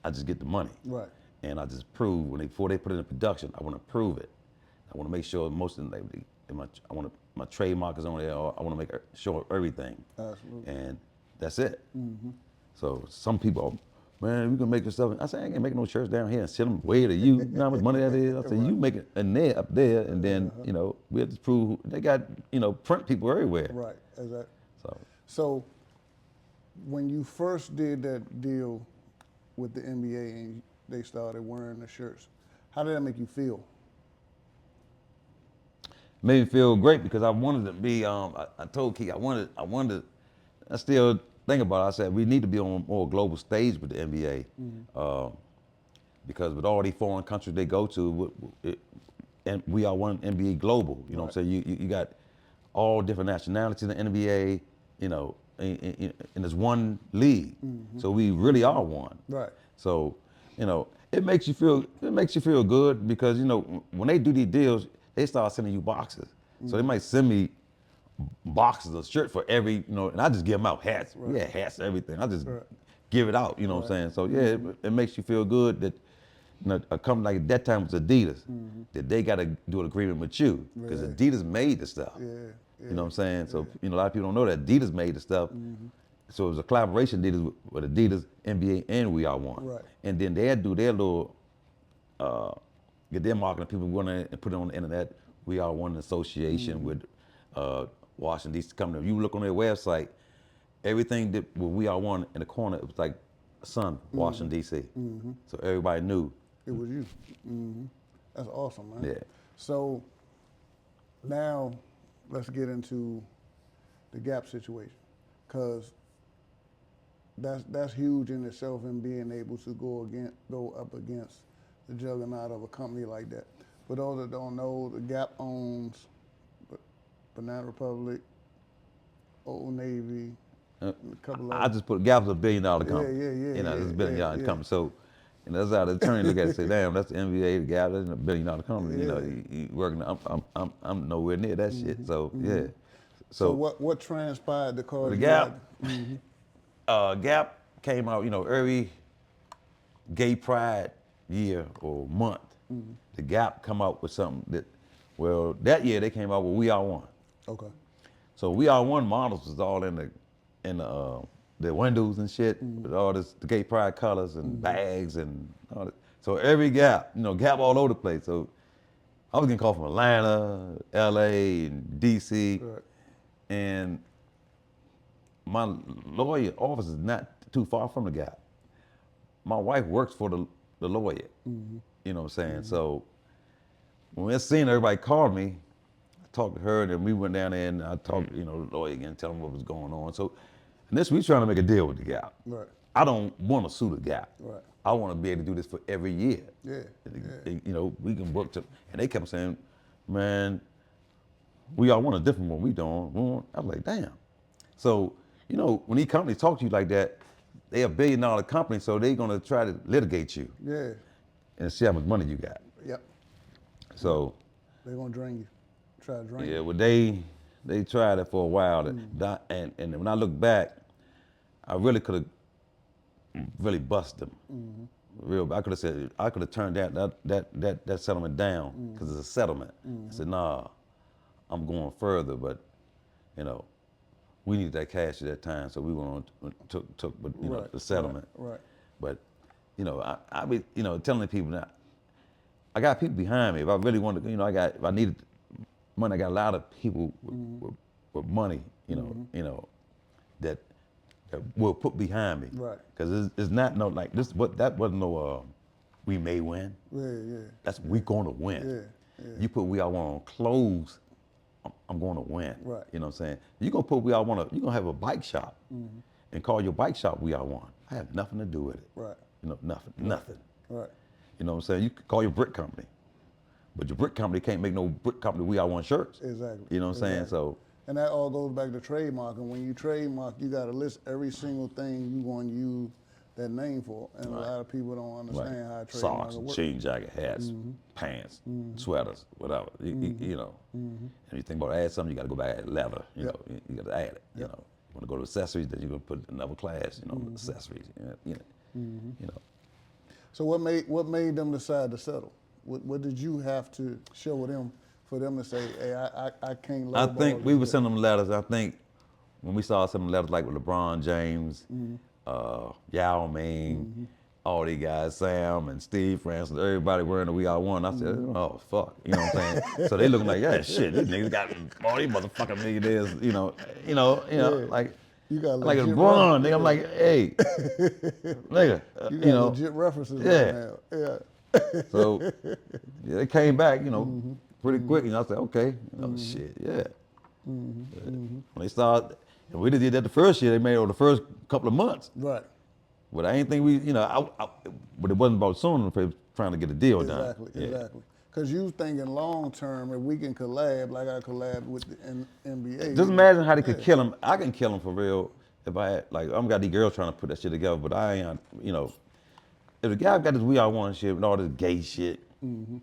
I just get the money. Right. And I just prove before they put it in production, I want to prove it. I want to make sure most of them, my trademark is on there. I want to make sure everything. Absolutely. And that's it. So some people, man, we can make this stuff. I say, I ain't gonna make no shirts down here and send them way to you. You know how much money that is? I say, you make it in there, up there, and then, we have to prove, they got, print people everywhere. Right, exactly. So when you first did that deal with the NBA and they started wearing the shirts, how did that make you feel? made me feel great because I wanted to be, I told Keith, I still think about it. I said, we need to be on a more global stage with the NBA. Because with all these foreign countries they go to, and we are one NBA global. You know what I'm saying? You got all different nationalities in the NBA, and there's one league. So we really are one. Right. So, it makes you feel good because, when they do these deals, they start sending you boxes. So they might send me boxes of shirt for every, and I just give them out hats. We had hats, everything. I just give it out, you know what I'm saying? So yeah, it makes you feel good that, a company like at that time was Adidas, that they got to do an agreement with you because Adidas made the stuff. You know what I'm saying? So, a lot of people don't know that Adidas made the stuff. So it was a collaboration with Adidas, NBA, and We Are One. Right. And then they'd do their little, get their marketing people go in there and put it on the internet. We Are One association with Washington, D.C. company. You look on their website, everything that with We Are One in the corner, it was like a sun, Washington, D.C. So everybody knew. It was you. That's awesome, man. Yeah. So now let's get into the Gap situation, because that's huge in itself in being able to go up against the juggernaut of a company like that. For those that don't know, the Gap owns Banana Republic, Old Navy, a couple of. I just put Gap's $1 billion company. Yeah. It's $1 billion company. So, that's how the attorney look at it and say, damn, that's the NBA, the Gap, that's $1 billion company. You working. I'm nowhere near that shit. So yeah. So what transpired to cause the you Gap? like- Gap came out, every gay pride year or month. The Gap come out with something that year they came out with We Are One. Okay. So We Are One models was all in the windows and shit with all the gay pride colors and bags and all that. So every Gap, Gap all over the place. So I was getting called from Atlanta, LA, and DC. Right. And my lawyer office is not too far from the Gap. My wife works for the lawyer. You know what I'm saying? So when I seen everybody called me, I talked to her, and then we went down there and I talked, the lawyer again, tell him what was going on. So, and this, we trying to make a deal with the Gap. Right. I don't want to sue the Gap. Right. I want to be able to do this for every year. Yeah. We can work to, and they kept saying, man, we all want a different one. We don't. I was like, damn. So, when these companies talk to you like that, they're $1 billion company, so they're gonna try to litigate you Yeah. and see how much money you got. Yep. So They're gonna drain you. Try to drain yeah, you. well they tried it for a while, and when I look back, I really could have really busted them. Real, I could have said I could have turned that settlement down because it's a settlement. I said, nah, I'm going further, but you know, we needed that cash at that time, so we went on took you know Right, the settlement. Right. But you know, I be telling people now, I got people behind me. If I really wanted, if I needed money, I got a lot of people with money, that will put behind me. Right. Because it's not no like this. What that wasn't no. We may win. Yeah. That's we gonna win. Yeah. You put we all want on clothes, I'm going to win. Right. You know what I'm saying? You gonna put we all want to. You gonna have a bike shop, and call your bike shop we all want. I have nothing to do with it. Right. Nothing. Right. You know what I'm saying? You could call your brick company, but your brick company can't make no brick company we all want shirts. Exactly. You know what I'm saying? So. And that all goes back to trademark. And when you trademark, you got to list every single thing you want to use that name for. And a lot of people don't understand how a trademark Socks, works. jean jacket, hats, pants, sweaters, whatever. You know, and you think about add something, you got to go back and add leather. You know, you got to add it. You know, you want to go to accessories, then you're gonna put another class. You know, accessories. You know. So what made them decide to settle? What did you have to show them for them to say, hey, I can't lowball I think this we were guy? sending them letters. I think when we saw some letters like with LeBron James, Yao Ming, all these guys, Sam and Steve Francis, everybody wearing the We All One. I said, oh fuck, you know what I'm saying? So they looking like, yeah, shit, these niggas got all these motherfucking millionaires, like. You got Like legit LeBron, nigga, I'm like, hey, nigga, you got legit references right now. Yeah. So yeah, they came back, pretty quick, and I said, okay, shit, yeah. When they started, and we did that the first year. They made it over the first couple of months. Right. But I ain't think but it wasn't about suing them, trying to get a deal done. Exactly. Because you thinking long term, if we can collab, like I collab with the NBA. Just imagine how they could kill him. I can kill him for real if I had, like, I'm got these girls trying to put that shit together, but I ain't, if the guy got this We All One shit and all this gay shit, you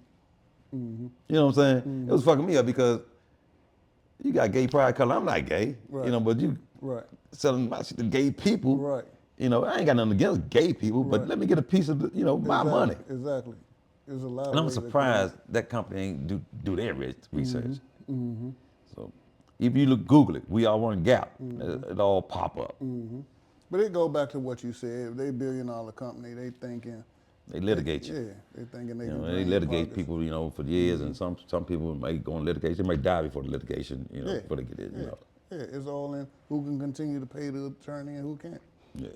know what I'm saying? It was fucking me up because you got gay pride color. I'm not gay, but you selling my shit to gay people. Right. I ain't got nothing against gay people, but let me get a piece of my money. Exactly. There's a lot And of I'm ways surprised that company ain't do their research. So if you Google it, We All One Gap, it all pop up. But it go back to what you said. If they $1 billion company, they thinking. They litigate you. Yeah, they thinking they can They drain litigate pockets. people, for years, and some people might go on litigation. They might die before the litigation, before they get it. Yeah, it's all in who can continue to pay the attorney and who can't. Yeah.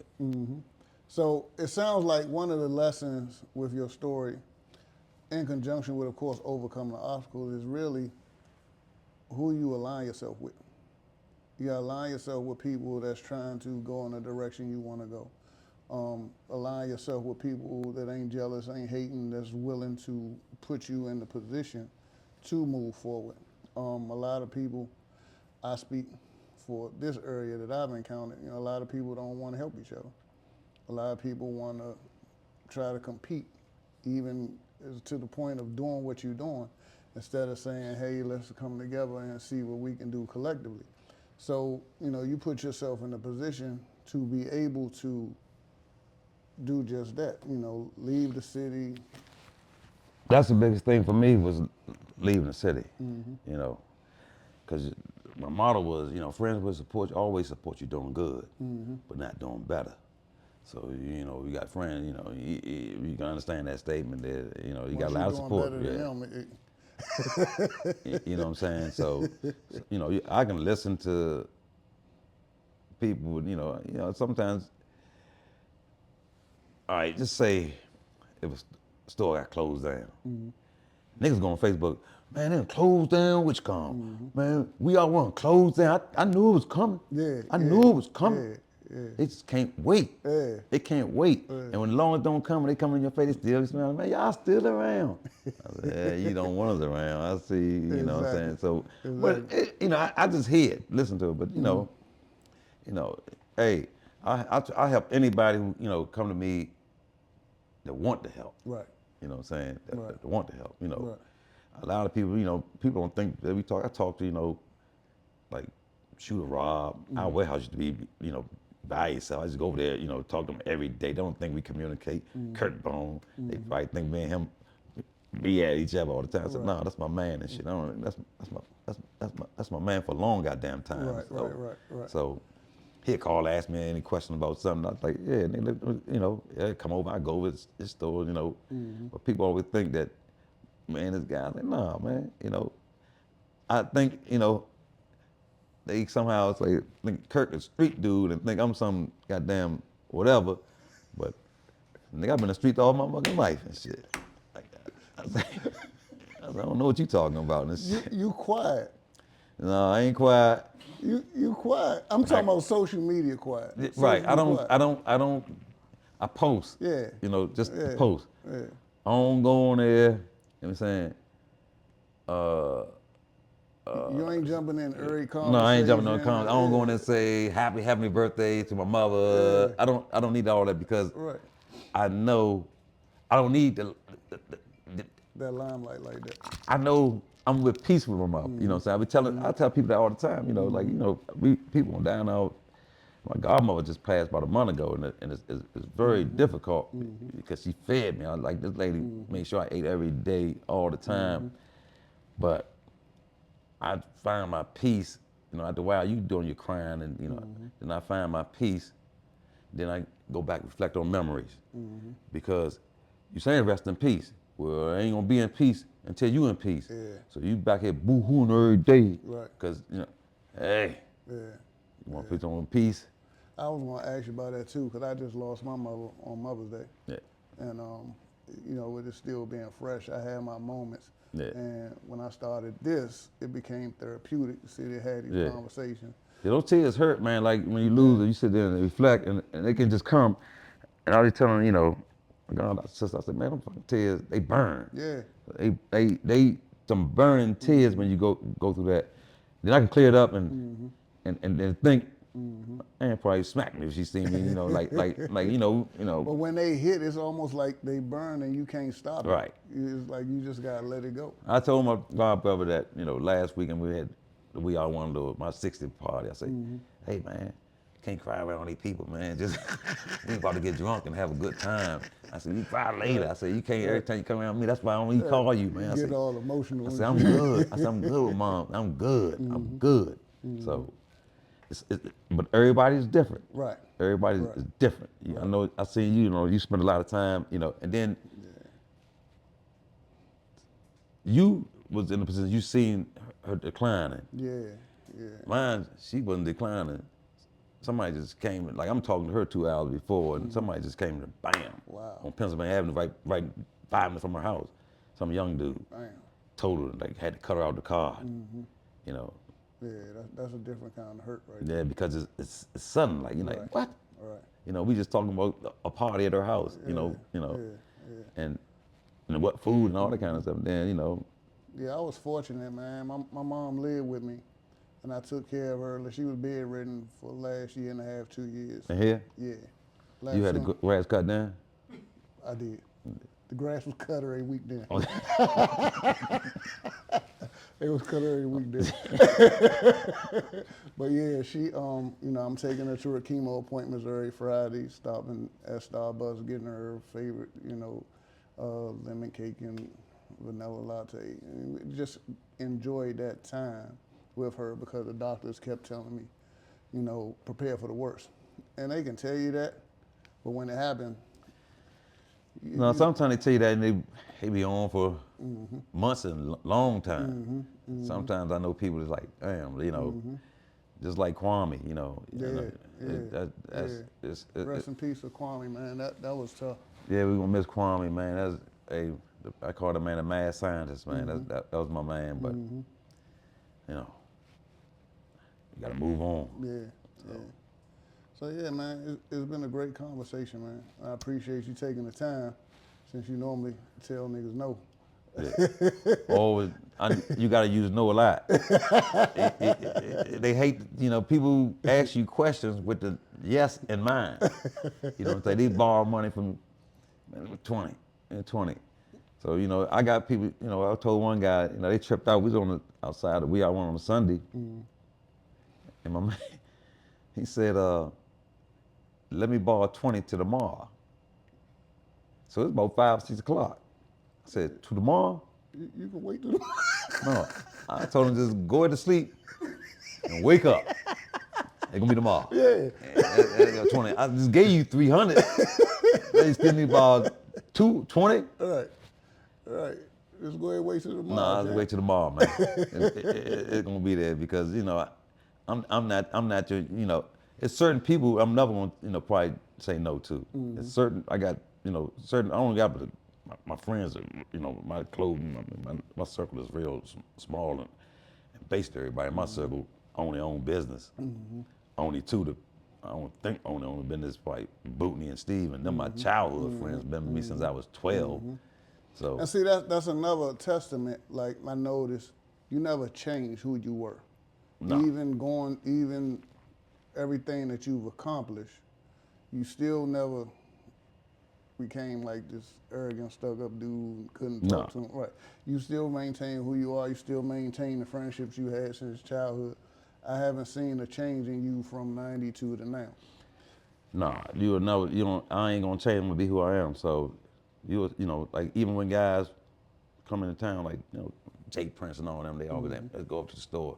So it sounds like one of the lessons with your story, in conjunction with, of course, overcoming the obstacles, is really who you align yourself with. You gotta align yourself with people that's trying to go in the direction you want to go. Align yourself with people that ain't jealous, ain't hating, that's willing to put you in the position to move forward. A lot of people, I speak for this area that I've encountered, a lot of people don't want to help each other. A lot of people want to try to compete, even to the point of doing what you're doing, instead of saying, hey, let's come together and see what we can do collectively. So, you put yourself in a position to be able to do just that, leave the city. That's the biggest thing for me was leaving the city, because my motto was, friends will support you, always support you doing good, but not doing better. So, you got friends, you can understand that statement that, you got a lot of support. You know what I'm saying? So, I can listen to people, sometimes, all right, just say if a store got closed down. Niggas go on Facebook, man, they closed down, which come? Man, We All Want closed down. I knew it was coming. I knew it was coming. They just can't wait. They can't wait. And when the long don't come, they come in your face, they still smelling, man, y'all still around. I said, yeah, you don't want us around. I see, you know what I'm saying? So, but, I just hear it, listen to it, but, hey, I help anybody who, come to me that want to help. Right. You know what I'm saying? That want to help, Right. a lot of people, people don't think that we talk. I talk to, like Shooter Rob, our warehouse used to be, by yourself. I just go over there, talk to them every day. They don't think we communicate. Kurt Bone, they probably think me and him be at each other all the time. I said, no, that's my man and shit. I don't, that's my man for a long goddamn time. Right. So he'd call, ask me any question about something. I was like, yeah, yeah, come over. I go over his store, But people always think that, man, this guy. I'm like, nah, man. I think, they somehow say think Kirk is a street dude and think I'm some goddamn whatever, but nigga, I've been in the street all my fucking life and shit. I don't know what you talking about. And shit. You quiet. No, I ain't quiet. You quiet. I'm talking about social media quiet. Right. Quiet. I post. Yeah. Just Yeah. post. Yeah. I don't go on there, you know what I'm saying? You ain't jumping in every conversation. No, I ain't jumping on comments. I don't go in and say happy birthday to my mother. Yeah. I don't need all that because Right. I know I don't need That limelight like that. I know I'm with peace with my mother. You know what I'm saying? I tell people that all the time, people down out. My godmother just passed about a month ago, and it's very difficult because she fed me. I was like, this lady made sure I ate every day, all the time. But I find my peace, after a while you doing your crying and, then I find my peace. Then I go back and reflect on memories because you saying rest in peace. Well, I ain't gonna be in peace until you in peace. Yeah. So you back here boo-hooing every day. Right. Cause, hey, you want to put on peace? I was going to ask you about that too, because I just lost my mother on Mother's Day. Yeah. And, with it still being fresh, I had my moments. Yeah. And when I started this, it became therapeutic to sit there and have these conversations. Yeah, those tears hurt, man. Like when you lose it, you sit there and reflect, and they can just come. And I was telling, God, sister, I said, man, them fucking tears, they burn. Yeah. They some burning tears when you go through that. Then I can clear it up and think, and probably smack me if she see me, But when they hit, it's almost like they burn and you can't stop it. Right. It's like you just gotta let it go. I told my godbrother that, last weekend we all wanted to do my 60th party. I said, hey man, can't cry around these people, man. Just we about to get drunk and have a good time. I said, you cry later. I said, you can't every time you come around me. That's why I don't even call you, man. Get all emotional. I said, I'm good. I said, I'm good with mom. I'm good. I'm good. So, but everybody's different. Right. Everybody is different. I know. I see you. You spend a lot of time. And then you was in a position you seen her declining. Yeah. Mine, she wasn't declining. Somebody just came, like I'm talking to her 2 hours before, and somebody just came and bam, on Pennsylvania Avenue, right 5 minutes from her house. Some young dude, told her, like had to cut her out of the car, Yeah, that's a different kind of hurt right there. Yeah, because it's sudden, like, like, what? Right. We just talking about a party at her house, and what food and all that kind of stuff. Then, Yeah, I was fortunate, man. My mom lived with me, and I took care of her. She was bedridden for the last year and a half, 2 years. And here? Yeah. You had the grass cut down? I did. The grass was cut every week then. It was cut every week then. But yeah, she, I'm taking her to her chemo appointments every Friday, stopping at Starbucks, getting her favorite, lemon cake and vanilla latte. And we just enjoyed that time with her because the doctors kept telling me, prepare for the worst. And they can tell you that, but when it happened, no, sometimes they tell you that and they be on for months and long time. Sometimes I know people is like, damn, just like Kwame, Rest in peace to Kwame, man. That was tough. Yeah, we're gonna miss Kwame, man. I call the man a mad scientist, man. That was my man, but you gotta move on. Yeah. So yeah, man, it's been a great conversation, man. I appreciate you taking the time, since you normally tell niggas no. Yeah. Always, you gotta use no a lot. They hate, people ask you questions with the yes in mind. You know what I'm saying? They borrow money from 20 and 20. So, you know, I got people, you know, I told one guy, you know, they tripped out. We was on the outside, we out one on a Sunday. And my man, he said, let me borrow 20 to tomorrow. So it's about 5, 6 o'clock. I said, to tomorrow? You can wait till the No. I told him just go to sleep and wake up. It's gonna be tomorrow. Yeah. And 20. I just gave you 300. They still need about 220. All right. All right. Just go ahead and wait till tomorrow. No, I'll just wait till tomorrow, man. It's gonna be there because, you know, I'm not your, you know, it's certain people I'm never gonna, you know, probably say no to. It's certain, I got, you know, certain, I only got, but my friends are, you know, my clothing, my circle is real small and basically everybody in my circle only own business. Only two that I don't think own business, probably Bootney and Steve, and them my childhood friends, been with me since I was 12. So And see, that's another testament. Like I noticed, you never changed who you were. No. Even everything that you've accomplished, you still never became like this arrogant, stuck-up dude. Couldn't talk to him. Right. You still maintain who you are. You still maintain the friendships you had since childhood. I haven't seen a change in you from '92 to now. nah, you will never, you don't, I ain't gonna change, I'm gonna be who I am. So you know, like even when guys come into town, like, you know, Jake Prince and all them, they always let's go up to the store.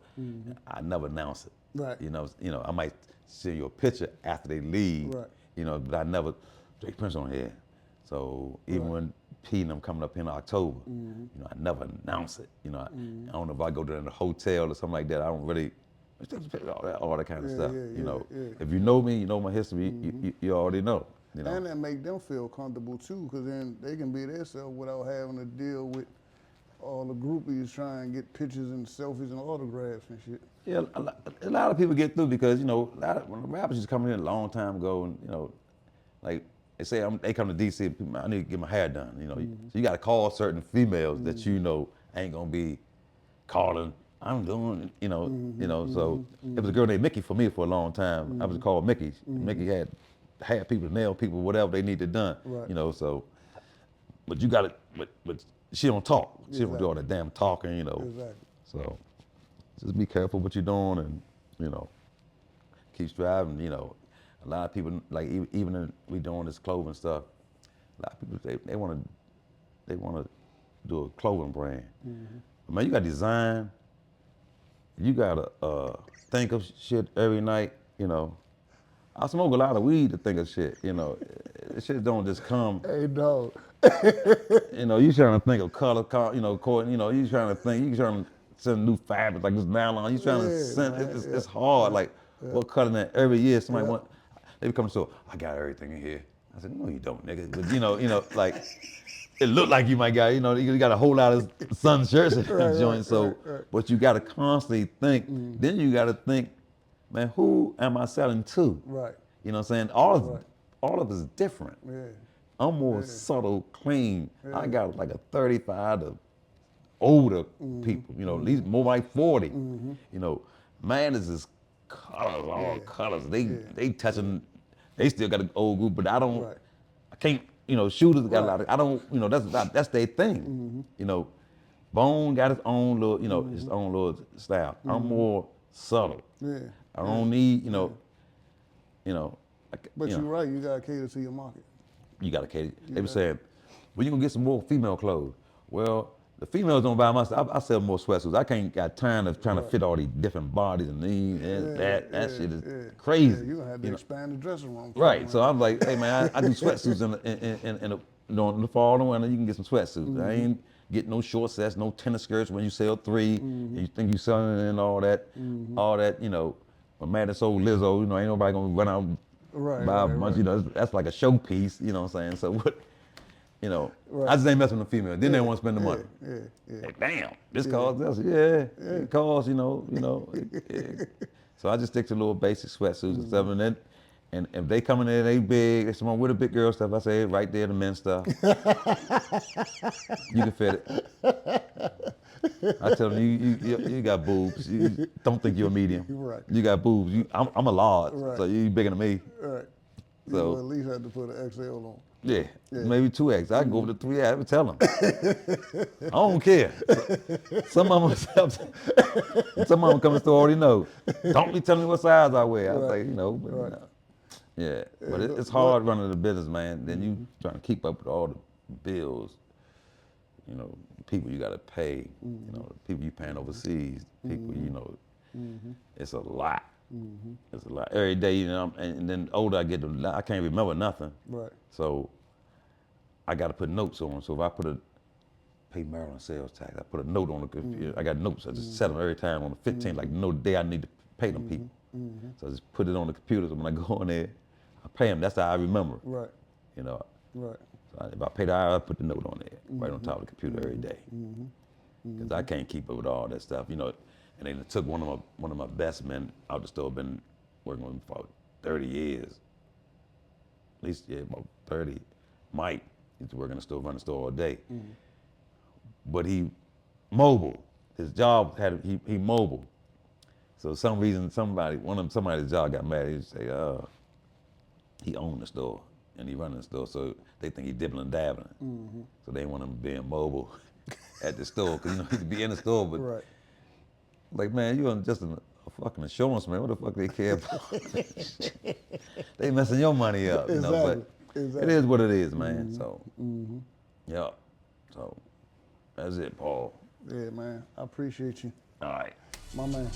I never announce it. Right. You know, I might send you a picture after they leave. Right. You know, but I never, Jake Prince on here. So even when P and them coming up in October, you know, I never announce it. You know, I don't know if I go to the hotel or something like that. I don't really all that kind of stuff. You know, if you know me, you know my history. You already know. You know, And that make them feel comfortable too, because then they can be themselves without having to deal with all the groupies trying to get pictures and selfies and autographs and shit. yeah, a lot of people get through because, you know, when the rappers just coming in a long time ago, and, you know, like they say they come to DC, I need to get my hair done. You know, so you got to call certain females that you know ain't gonna be calling. I'm doing, you know, so it was a girl named Mickey for me for a long time. I was called Mickey. Mickey had people, nail people, whatever they needed done. Right. You know, so, but you got to, but she don't talk. She don't do all that damn talking, you know. Exactly. So just be careful what you're doing, and, you know, keep striving. You know, a lot of people, like even in, we doing this clothing stuff, a lot of people they want to do a clothing brand. But man, you got to design. You gotta think of shit every night. You know, I smoke a lot of weed to think of shit. You know, shit don't just come. Hey, dog. You know, you trying to think of color, you know, you trying to send new fabrics like this nylon. You trying to send, it's hard. Like, what color that every year somebody want, they come to the store, I got everything in here. I said, no, you don't, nigga. But you know, like, it looked like you might got, you know, you got a whole lot of sun shirts in the joint. So, but you got to constantly think. Then you got to think, man, who am I selling to? Right. You know what I'm saying? All of us is different. Yeah. I'm more subtle, clean. I got like a 35 to older people, you know, at least more like 40. You know, man is just colors, all colors. They touching, they still got an old group, but I can't, you know, shooters got a lot of, I don't, you know, that's their thing. You know, Bone got his own little, you know, his own little style. I'm more subtle. Yeah. I don't need, you know. But you're right, you gotta cater to your market. You got to cater. They were saying, well, you gonna get some more female clothes. Well, the females don't buy my stuff. I sell more sweatsuits. I can't got time of trying to fit all these different bodies and these and that shit is crazy. Yeah, you're gonna have to expand the dressing room. Right. So I'm like, hey man, I do sweatsuits in the fall and winter. You can get some sweatsuits. I ain't getting no short sets, no tennis skirts when you sell 3. And you think you selling it and all that, you know. But man, this old Lizzo, you know, ain't nobody gonna run out. Buy a bunch, you know, that's like a showpiece, you know what I'm saying? So what, you know, I just ain't messing with the female. Then they want to spend the money. Like, damn, this costs this. It costs, you know. So I just stick to little basic sweatsuits and stuff, and if they come in there, they big, they someone with the big girl stuff, I say right there, the men's stuff. You can fit it. I tell them, you got boobs. You don't think you're a medium. Right. You got boobs. I'm a large, so you bigger than me. Right. You know, at So least had to put an XL on. yeah, maybe 2X. I go over to 3X. I would tell them. I don't care. Some of them come to the store already know. Don't be telling me what size I wear. I was Right. like, you know, but Right. yeah. But it's What- hard running the business, man. Then you trying to keep up with all the bills. You know, the people you got to pay. You know, the people you paying overseas. People, you know, it's a lot. It's a lot. Every day, you know, and then the older I get, I can't remember nothing. Right. So I got to put notes on. So if I pay Maryland sales tax, I put a note on the computer. I got notes. I just set them every time on the 15th, like no day I need to pay them people. So I just put it on the computer. So when I go in there, I pay them. That's how I remember. Right. You know. Right. So if I pay the IRS, I put the note on there, right on top of the computer every day. Because I can't keep up with all that stuff, you know. And then it took one of my best men out the store, been working with him for 30 years. At least, yeah, about 30. Mike, he's working in the store, running the store all day. But he mobile. His job he mobile. So some reason somebody's job got mad. He say, he owned the store and he running the store, so they think he dibbling and dabbling. So they want him being mobile at the store, because you know he could be in the store, but Right. like, man, you're just a fucking insurance man. What the fuck they care about? They messing your money up, you know. But Exactly. it is what it is, man. So yeah. So that's it, Paul. Yeah, man. I appreciate you. All right. My man.